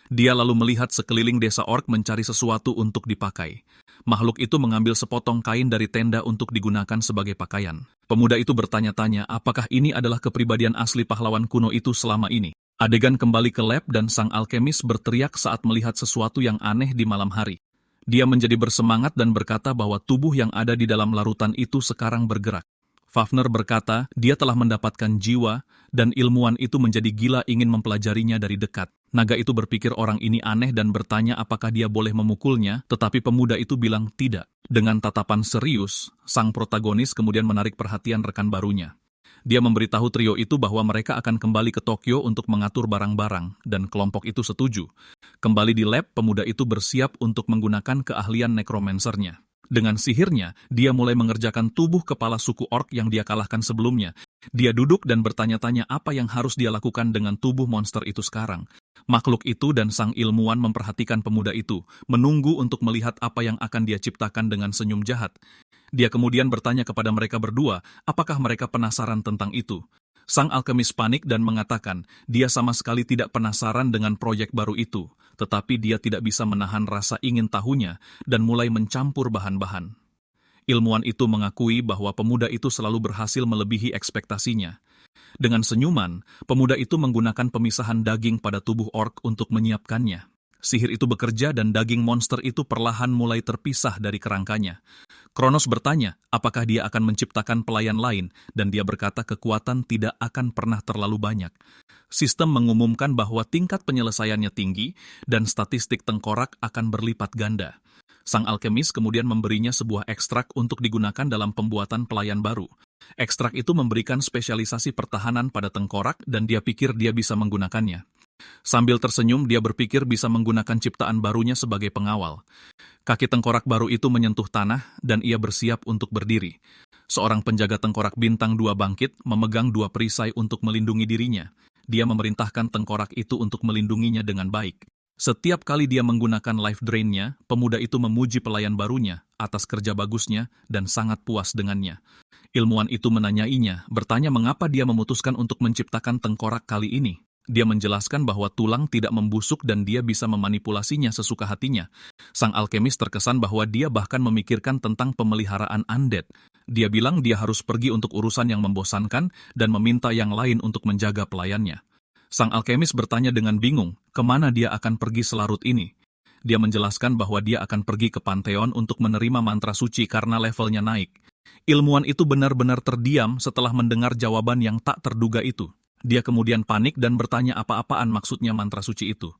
Dia lalu melihat sekeliling desa orc mencari sesuatu untuk dipakai. Makhluk itu mengambil sepotong kain dari tenda untuk digunakan sebagai pakaian. Pemuda itu bertanya-tanya apakah ini adalah kepribadian asli pahlawan kuno itu selama ini. Adegan kembali ke lab dan sang alkemis berteriak saat melihat sesuatu yang aneh di malam hari. Dia menjadi bersemangat dan berkata bahwa tubuh yang ada di dalam larutan itu sekarang bergerak. Fafner berkata dia telah mendapatkan jiwa dan ilmuwan itu menjadi gila ingin mempelajarinya dari dekat. Naga itu berpikir orang ini aneh dan bertanya apakah dia boleh memukulnya, tetapi pemuda itu bilang tidak. Dengan tatapan serius, sang protagonis kemudian menarik perhatian rekan barunya. Dia memberitahu trio itu bahwa mereka akan kembali ke Tokyo untuk mengatur barang-barang, dan kelompok itu setuju. Kembali di lab, pemuda itu bersiap untuk menggunakan keahlian necromancernya. Dengan sihirnya, dia mulai mengerjakan tubuh kepala suku orc yang dia kalahkan sebelumnya. Dia duduk dan bertanya-tanya apa yang harus dia lakukan dengan tubuh monster itu sekarang. Makhluk itu dan sang ilmuwan memperhatikan pemuda itu, menunggu untuk melihat apa yang akan dia ciptakan dengan senyum jahat. Dia kemudian bertanya kepada mereka berdua, apakah mereka penasaran tentang itu. Sang alkemis panik dan mengatakan, dia sama sekali tidak penasaran dengan proyek baru itu, tetapi dia tidak bisa menahan rasa ingin tahunya dan mulai mencampur bahan-bahan. Ilmuwan itu mengakui bahwa pemuda itu selalu berhasil melebihi ekspektasinya. Dengan senyuman, pemuda itu menggunakan pemisahan daging pada tubuh orc untuk menyiapkannya. Sihir itu bekerja dan daging monster itu perlahan mulai terpisah dari kerangkanya. Kronos bertanya, apakah dia akan menciptakan pelayan lain, dan dia berkata kekuatan tidak akan pernah terlalu banyak. Sistem mengumumkan bahwa tingkat penyelesaiannya tinggi, dan statistik tengkorak akan berlipat ganda. Sang alkemis kemudian memberinya sebuah ekstrak untuk digunakan dalam pembuatan pelayan baru. Ekstrak itu memberikan spesialisasi pertahanan pada tengkorak, dan dia pikir dia bisa menggunakannya. Sambil tersenyum, dia berpikir bisa menggunakan ciptaan barunya sebagai pengawal. Kaki tengkorak baru itu menyentuh tanah, dan ia bersiap untuk berdiri. Seorang penjaga tengkorak bintang 2 bangkit, memegang 2 perisai untuk melindungi dirinya. Dia memerintahkan tengkorak itu untuk melindunginya dengan baik. Setiap kali dia menggunakan life drain-nya, pemuda itu memuji pelayan barunya atas kerja bagusnya dan sangat puas dengannya. Ilmuwan itu menanyainya, bertanya mengapa dia memutuskan untuk menciptakan tengkorak kali ini. Dia menjelaskan bahwa tulang tidak membusuk dan dia bisa memanipulasinya sesuka hatinya. Sang alkemis terkesan bahwa dia bahkan memikirkan tentang pemeliharaan undead. Dia bilang dia harus pergi untuk urusan yang membosankan dan meminta yang lain untuk menjaga pelayannya. Sang alkemis bertanya dengan bingung, kemana dia akan pergi selarut ini? Dia menjelaskan bahwa dia akan pergi ke Pantheon untuk menerima mantra suci karena levelnya naik. Ilmuwan itu benar-benar terdiam setelah mendengar jawaban yang tak terduga itu. Dia kemudian panik dan bertanya apa-apaan maksudnya mantra suci itu.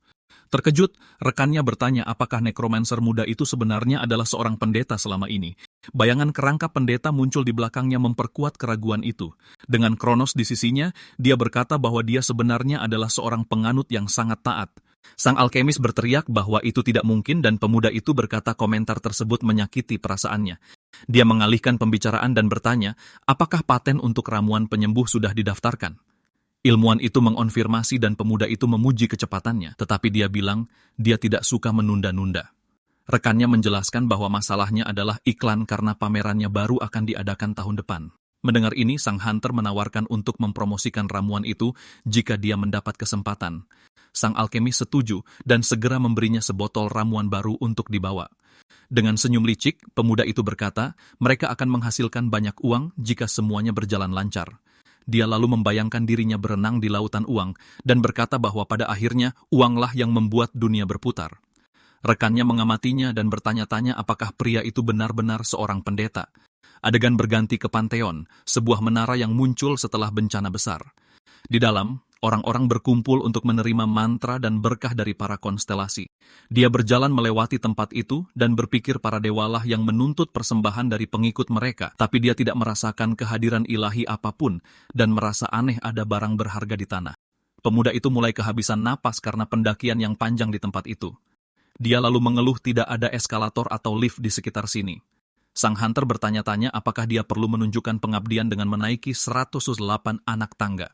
Terkejut, rekannya bertanya apakah nekromancer muda itu sebenarnya adalah seorang pendeta selama ini. Bayangan kerangka pendeta muncul di belakangnya memperkuat keraguan itu. Dengan Kronos di sisinya, dia berkata bahwa dia sebenarnya adalah seorang penganut yang sangat taat. Sang alkemis berteriak bahwa itu tidak mungkin dan pemuda itu berkata komentar tersebut menyakiti perasaannya. Dia mengalihkan pembicaraan dan bertanya, apakah paten untuk ramuan penyembuh sudah didaftarkan? Ilmuwan itu mengonfirmasi dan pemuda itu memuji kecepatannya, tetapi dia bilang dia tidak suka menunda-nunda. Rekannya menjelaskan bahwa masalahnya adalah iklan karena pamerannya baru akan diadakan tahun depan. Mendengar ini, sang hunter menawarkan untuk mempromosikan ramuan itu jika dia mendapat kesempatan. Sang alkemis setuju dan segera memberinya sebotol ramuan baru untuk dibawa. Dengan senyum licik, pemuda itu berkata, mereka akan menghasilkan banyak uang jika semuanya berjalan lancar. Dia lalu membayangkan dirinya berenang di lautan uang dan berkata bahwa pada akhirnya uanglah yang membuat dunia berputar. Rekannya mengamatinya dan bertanya-tanya apakah pria itu benar-benar seorang pendeta. Adegan berganti ke Pantheon, sebuah menara yang muncul setelah bencana besar. Di dalam, orang-orang berkumpul untuk menerima mantra dan berkah dari para konstelasi. Dia berjalan melewati tempat itu dan berpikir para dewalah yang menuntut persembahan dari pengikut mereka, tapi dia tidak merasakan kehadiran ilahi apapun dan merasa aneh ada barang berharga di tanah. Pemuda itu mulai kehabisan napas karena pendakian yang panjang di tempat itu. Dia lalu mengeluh tidak ada eskalator atau lift di sekitar sini. Sang hunter bertanya-tanya apakah dia perlu menunjukkan pengabdian dengan menaiki 108 anak tangga.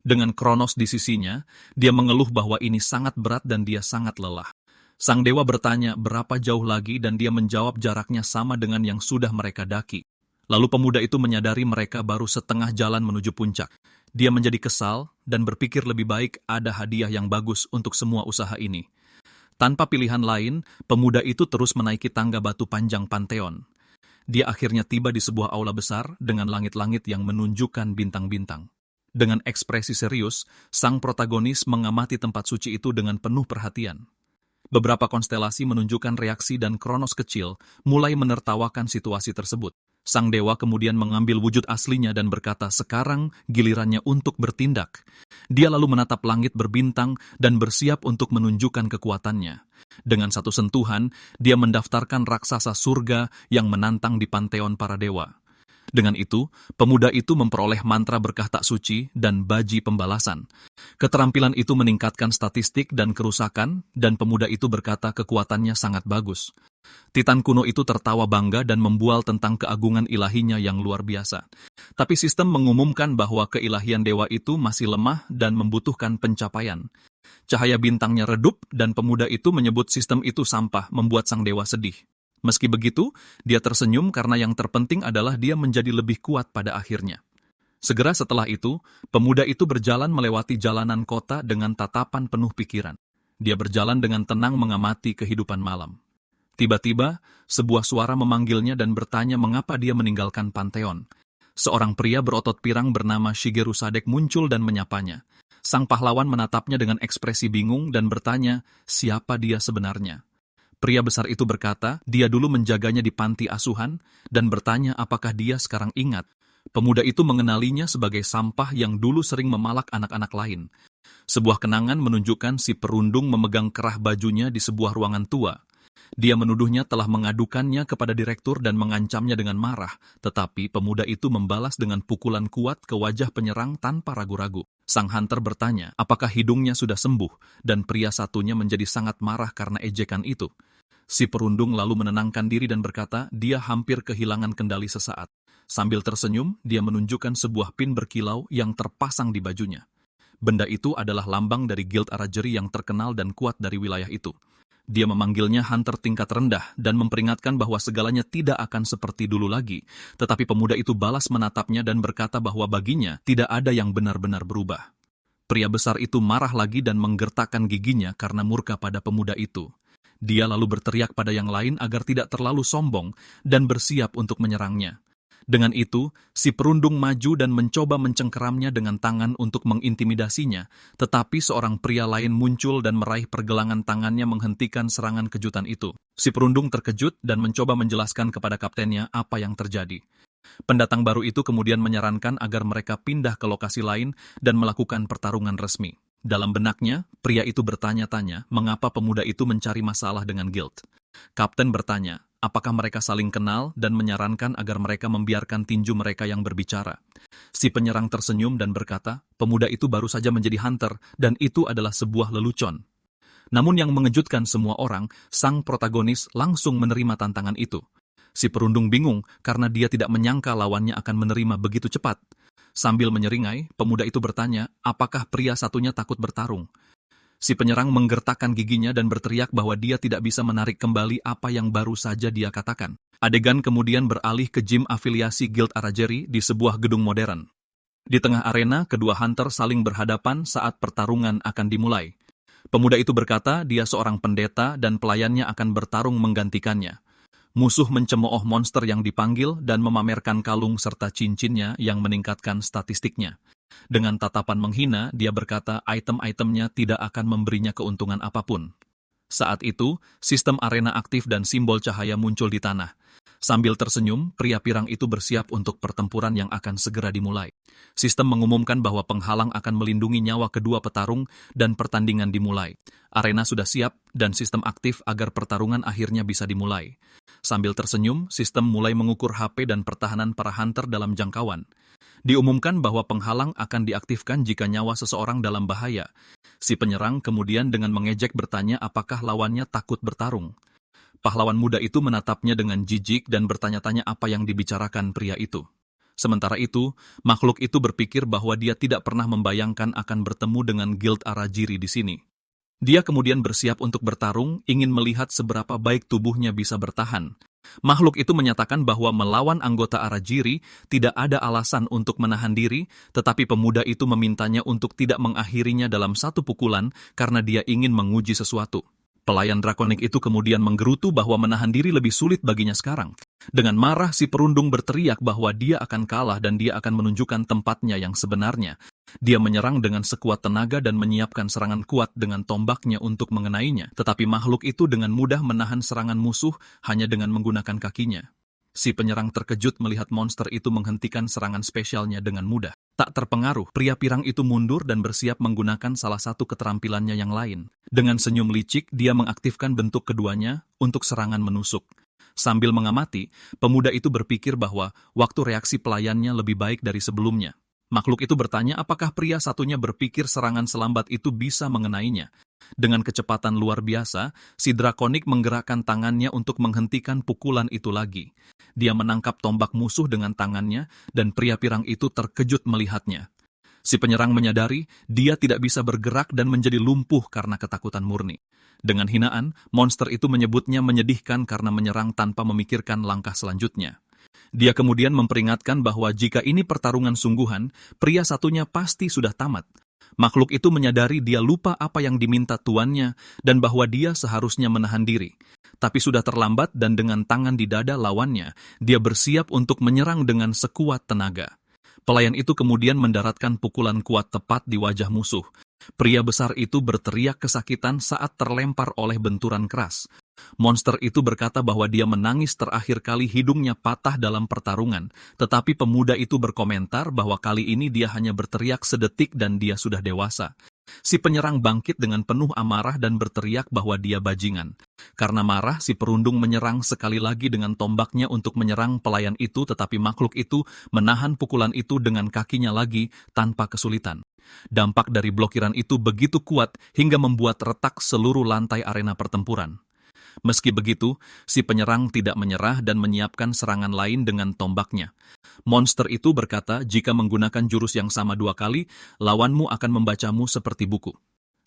Dengan Kronos di sisinya, dia mengeluh bahwa ini sangat berat dan dia sangat lelah. Sang dewa bertanya berapa jauh lagi dan dia menjawab jaraknya sama dengan yang sudah mereka daki. Lalu pemuda itu menyadari mereka baru setengah jalan menuju puncak. Dia menjadi kesal dan berpikir lebih baik ada hadiah yang bagus untuk semua usaha ini. Tanpa pilihan lain, pemuda itu terus menaiki tangga batu panjang Pantheon. Dia akhirnya tiba di sebuah aula besar dengan langit-langit yang menunjukkan bintang-bintang. Dengan ekspresi serius, sang protagonis mengamati tempat suci itu dengan penuh perhatian. Beberapa konstelasi menunjukkan reaksi dan Kronos kecil mulai menertawakan situasi tersebut. Sang dewa kemudian mengambil wujud aslinya dan berkata, sekarang gilirannya untuk bertindak. Dia lalu menatap langit berbintang dan bersiap untuk menunjukkan kekuatannya. Dengan satu sentuhan, dia mendaftarkan raksasa surga yang menantang di panteon para dewa. Dengan itu, pemuda itu memperoleh mantra berkah tak suci dan baji pembalasan. Keterampilan itu meningkatkan statistik dan kerusakan, dan pemuda itu berkata kekuatannya sangat bagus. Titan kuno itu tertawa bangga dan membual tentang keagungan ilahinya yang luar biasa. Tapi sistem mengumumkan bahwa keilahian dewa itu masih lemah dan membutuhkan pencapaian. Cahaya bintangnya redup dan pemuda itu menyebut sistem itu sampah, membuat sang dewa sedih. Meski begitu, dia tersenyum karena yang terpenting adalah dia menjadi lebih kuat pada akhirnya. Segera setelah itu, pemuda itu berjalan melewati jalanan kota dengan tatapan penuh pikiran. Dia berjalan dengan tenang mengamati kehidupan malam. Tiba-tiba, sebuah suara memanggilnya dan bertanya mengapa dia meninggalkan Pantheon. Seorang pria berotot pirang bernama Shigeru Sadek muncul dan menyapanya. Sang pahlawan menatapnya dengan ekspresi bingung dan bertanya, siapa dia sebenarnya? Pria besar itu berkata, dia dulu menjaganya di panti asuhan, dan bertanya apakah dia sekarang ingat. Pemuda itu mengenalinya sebagai sampah yang dulu sering memalak anak-anak lain. Sebuah kenangan menunjukkan si perundung memegang kerah bajunya di sebuah ruangan tua. Dia menuduhnya telah mengadukannya kepada direktur dan mengancamnya dengan marah, tetapi pemuda itu membalas dengan pukulan kuat ke wajah penyerang tanpa ragu-ragu. Sang hunter bertanya, apakah hidungnya sudah sembuh, dan pria satunya menjadi sangat marah karena ejekan itu. Si perundung lalu menenangkan diri dan berkata, dia hampir kehilangan kendali sesaat. Sambil tersenyum, dia menunjukkan sebuah pin berkilau yang terpasang di bajunya. Benda itu adalah lambang dari Guild Archery yang terkenal dan kuat dari wilayah itu. Dia memanggilnya hunter tingkat rendah dan memperingatkan bahwa segalanya tidak akan seperti dulu lagi. Tetapi pemuda itu balas menatapnya dan berkata bahwa baginya tidak ada yang benar-benar berubah. Pria besar itu marah lagi dan menggertakkan giginya karena murka pada pemuda itu. Dia lalu berteriak pada yang lain agar tidak terlalu sombong dan bersiap untuk menyerangnya. Dengan itu, si perundung maju dan mencoba mencengkeramnya dengan tangan untuk mengintimidasinya, tetapi seorang pria lain muncul dan meraih pergelangan tangannya menghentikan serangan kejutan itu. Si perundung terkejut dan mencoba menjelaskan kepada kaptennya apa yang terjadi. Pendatang baru itu kemudian menyarankan agar mereka pindah ke lokasi lain dan melakukan pertarungan resmi. Dalam benaknya, pria itu bertanya-tanya mengapa pemuda itu mencari masalah dengan Guild. Kapten bertanya, apakah mereka saling kenal dan menyarankan agar mereka membiarkan tinju mereka yang berbicara. Si penyerang tersenyum dan berkata, pemuda itu baru saja menjadi hunter dan itu adalah sebuah lelucon. Namun yang mengejutkan semua orang, sang protagonis langsung menerima tantangan itu. Si perundung bingung karena dia tidak menyangka lawannya akan menerima begitu cepat. Sambil menyeringai, pemuda itu bertanya, apakah pria satunya takut bertarung? Si penyerang menggertakkan giginya dan berteriak bahwa dia tidak bisa menarik kembali apa yang baru saja dia katakan. Adegan kemudian beralih ke gym afiliasi Guild Arajeri di sebuah gedung modern. Di tengah arena, kedua hunter saling berhadapan saat pertarungan akan dimulai. Pemuda itu berkata dia seorang pendeta dan pelayannya akan bertarung menggantikannya. Musuh mencemooh monster yang dipanggil dan memamerkan kalung serta cincinnya yang meningkatkan statistiknya. Dengan tatapan menghina, dia berkata item-itemnya tidak akan memberinya keuntungan apapun. Saat itu, sistem arena aktif dan simbol cahaya muncul di tanah. Sambil tersenyum, pria pirang itu bersiap untuk pertempuran yang akan segera dimulai. Sistem mengumumkan bahwa penghalang akan melindungi nyawa kedua petarung dan pertandingan dimulai. Arena sudah siap dan sistem aktif agar pertarungan akhirnya bisa dimulai. Sambil tersenyum, sistem mulai mengukur HP dan pertahanan para hunter dalam jangkauan. Diumumkan bahwa penghalang akan diaktifkan jika nyawa seseorang dalam bahaya. Si penyerang kemudian dengan mengejek bertanya apakah lawannya takut bertarung. Pahlawan muda itu menatapnya dengan jijik dan bertanya-tanya apa yang dibicarakan pria itu. Sementara itu, makhluk itu berpikir bahwa dia tidak pernah membayangkan akan bertemu dengan Guild Arajiri di sini. Dia kemudian bersiap untuk bertarung, ingin melihat seberapa baik tubuhnya bisa bertahan. Makhluk itu menyatakan bahwa melawan anggota Arajiri tidak ada alasan untuk menahan diri, tetapi pemuda itu memintanya untuk tidak mengakhirinya dalam satu pukulan karena dia ingin menguji sesuatu. Pelayan drakonik itu kemudian menggerutu bahwa menahan diri lebih sulit baginya sekarang. Dengan marah, si perundung berteriak bahwa dia akan kalah dan dia akan menunjukkan tempatnya yang sebenarnya. Dia menyerang dengan sekuat tenaga dan menyiapkan serangan kuat dengan tombaknya untuk mengenainya. Tetapi makhluk itu dengan mudah menahan serangan musuh hanya dengan menggunakan kakinya. Si penyerang terkejut melihat monster itu menghentikan serangan spesialnya dengan mudah. Tak terpengaruh, pria pirang itu mundur dan bersiap menggunakan salah satu keterampilannya yang lain. Dengan senyum licik, dia mengaktifkan bentuk keduanya untuk serangan menusuk. Sambil mengamati, pemuda itu berpikir bahwa waktu reaksi pelayannya lebih baik dari sebelumnya. Makhluk itu bertanya apakah pria satunya berpikir serangan selambat itu bisa mengenainya. Dengan kecepatan luar biasa, si drakonik menggerakkan tangannya untuk menghentikan pukulan itu lagi. Dia menangkap tombak musuh dengan tangannya, dan pria pirang itu terkejut melihatnya. Si penyerang menyadari dia tidak bisa bergerak dan menjadi lumpuh karena ketakutan murni. Dengan hinaan, monster itu menyebutnya menyedihkan karena menyerang tanpa memikirkan langkah selanjutnya. Dia kemudian memperingatkan bahwa jika ini pertarungan sungguhan, pria satunya pasti sudah tamat. Makhluk itu menyadari dia lupa apa yang diminta tuannya dan bahwa dia seharusnya menahan diri. Tapi sudah terlambat dan dengan tangan di dada lawannya, dia bersiap untuk menyerang dengan sekuat tenaga. Pelayan itu kemudian mendaratkan pukulan kuat tepat di wajah musuh. Pria besar itu berteriak kesakitan saat terlempar oleh benturan keras. Monster itu berkata bahwa dia menangis terakhir kali hidungnya patah dalam pertarungan, tetapi pemuda itu berkomentar bahwa kali ini dia hanya berteriak sedetik dan dia sudah dewasa. Si penyerang bangkit dengan penuh amarah dan berteriak bahwa dia bajingan. Karena marah, si perundung menyerang sekali lagi dengan tombaknya untuk menyerang pelayan itu, tetapi makhluk itu menahan pukulan itu dengan kakinya lagi tanpa kesulitan. Dampak dari blokiran itu begitu kuat hingga membuat retak seluruh lantai arena pertempuran. Meski begitu, si penyerang tidak menyerah dan menyiapkan serangan lain dengan tombaknya. Monster itu berkata jika menggunakan jurus yang sama 2 kali, lawanmu akan membacamu seperti buku.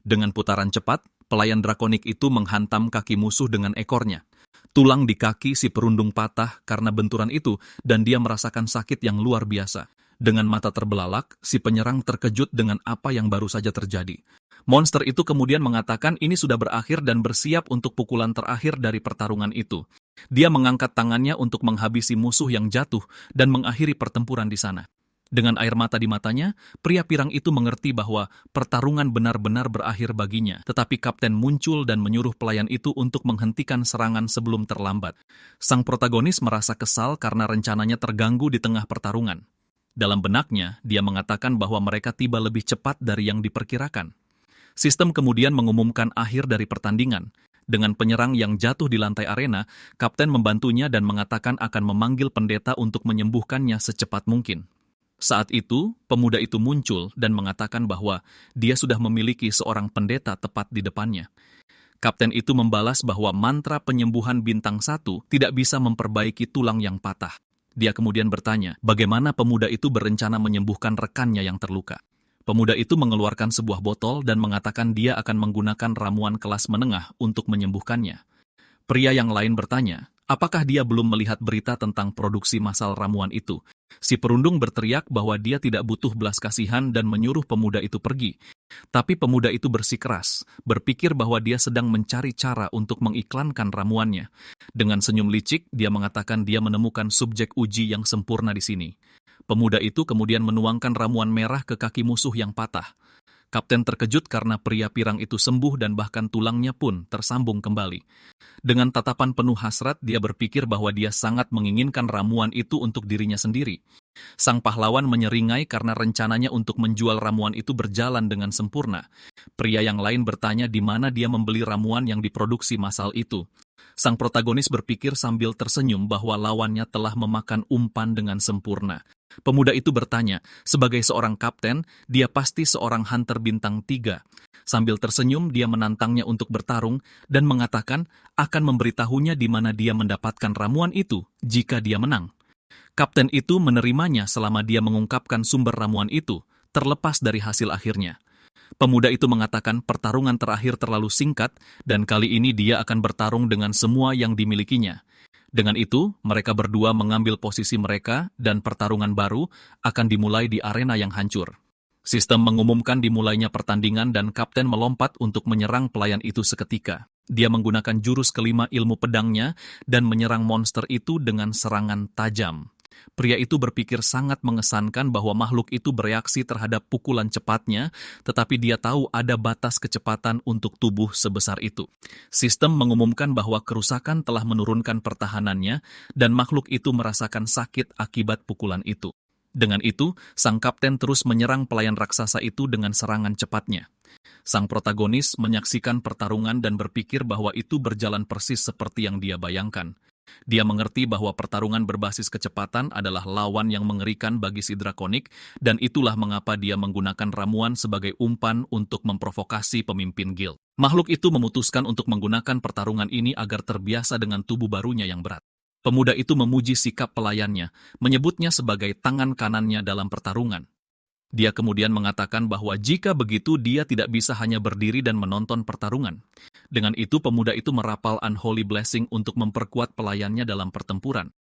Dengan putaran cepat, pelayan drakonik itu menghantam kaki musuh dengan ekornya. Tulang di kaki si perundung patah karena benturan itu dan dia merasakan sakit yang luar biasa. Dengan mata terbelalak, si penyerang terkejut dengan apa yang baru saja terjadi. Monster itu kemudian mengatakan ini sudah berakhir dan bersiap untuk pukulan terakhir dari pertarungan itu. Dia mengangkat tangannya untuk menghabisi musuh yang jatuh dan mengakhiri pertempuran di sana. Dengan air mata di matanya, pria pirang itu mengerti bahwa pertarungan benar-benar berakhir baginya. Tetapi kapten muncul dan menyuruh pelayan itu untuk menghentikan serangan sebelum terlambat. Sang protagonis merasa kesal karena rencananya terganggu di tengah pertarungan. Dalam benaknya, dia mengatakan bahwa mereka tiba lebih cepat dari yang diperkirakan. Sistem kemudian mengumumkan akhir dari pertandingan. Dengan penyerang yang jatuh di lantai arena, kapten membantunya dan mengatakan akan memanggil pendeta untuk menyembuhkannya secepat mungkin. Saat itu, pemuda itu muncul dan mengatakan bahwa dia sudah memiliki seorang pendeta tepat di depannya. Kapten itu membalas bahwa mantra penyembuhan bintang 1 tidak bisa memperbaiki tulang yang patah. Dia kemudian bertanya, bagaimana pemuda itu berencana menyembuhkan rekannya yang terluka. Pemuda itu mengeluarkan sebuah botol dan mengatakan dia akan menggunakan ramuan kelas menengah untuk menyembuhkannya. Pria yang lain bertanya, apakah dia belum melihat berita tentang produksi massal ramuan itu? Si perundung berteriak bahwa dia tidak butuh belas kasihan dan menyuruh pemuda itu pergi. Tapi pemuda itu bersikeras, berpikir bahwa dia sedang mencari cara untuk mengiklankan ramuannya. Dengan senyum licik, dia mengatakan dia menemukan subjek uji yang sempurna di sini. Pemuda itu kemudian menuangkan ramuan merah ke kaki musuh yang patah. Kapten terkejut karena pria pirang itu sembuh dan bahkan tulangnya pun tersambung kembali. Dengan tatapan penuh hasrat, dia berpikir bahwa dia sangat menginginkan ramuan itu untuk dirinya sendiri. Sang pahlawan menyeringai karena rencananya untuk menjual ramuan itu berjalan dengan sempurna. Pria yang lain bertanya di mana dia membeli ramuan yang diproduksi massal itu. Sang protagonis berpikir sambil tersenyum bahwa lawannya telah memakan umpan dengan sempurna. Pemuda itu bertanya, sebagai seorang kapten, dia pasti seorang hunter bintang 3. Sambil tersenyum, dia menantangnya untuk bertarung dan mengatakan akan memberitahunya di mana dia mendapatkan ramuan itu jika dia menang. Kapten itu menerimanya selama dia mengungkapkan sumber ramuan itu, terlepas dari hasil akhirnya. Pemuda itu mengatakan pertarungan terakhir terlalu singkat dan kali ini dia akan bertarung dengan semua yang dimilikinya. Dengan itu, mereka berdua mengambil posisi mereka dan pertarungan baru akan dimulai di arena yang hancur. Sistem mengumumkan dimulainya pertandingan dan kapten melompat untuk menyerang pelayan itu seketika. Dia menggunakan jurus kelima ilmu pedangnya dan menyerang monster itu dengan serangan tajam. Pria itu berpikir sangat mengesankan bahwa makhluk itu bereaksi terhadap pukulan cepatnya, tetapi dia tahu ada batas kecepatan untuk tubuh sebesar itu. Sistem mengumumkan bahwa kerusakan telah menurunkan pertahanannya dan makhluk itu merasakan sakit akibat pukulan itu. Dengan itu, sang kapten terus menyerang pelayan raksasa itu dengan serangan cepatnya. Sang protagonis menyaksikan pertarungan dan berpikir bahwa itu berjalan persis seperti yang dia bayangkan. Dia mengerti bahwa pertarungan berbasis kecepatan adalah lawan yang mengerikan bagi si drakonik, dan itulah mengapa dia menggunakan ramuan sebagai umpan untuk memprovokasi pemimpin guild. Makhluk itu memutuskan untuk menggunakan pertarungan ini agar terbiasa dengan tubuh barunya yang berat. Pemuda itu memuji sikap pelayannya, menyebutnya sebagai tangan kanannya dalam pertarungan. Dia kemudian mengatakan bahwa jika begitu dia tidak bisa hanya berdiri dan menonton pertarungan. Dengan itu pemuda itu merapal Unholy Blessing untuk memperkuat pelayannya dalam pertempuran.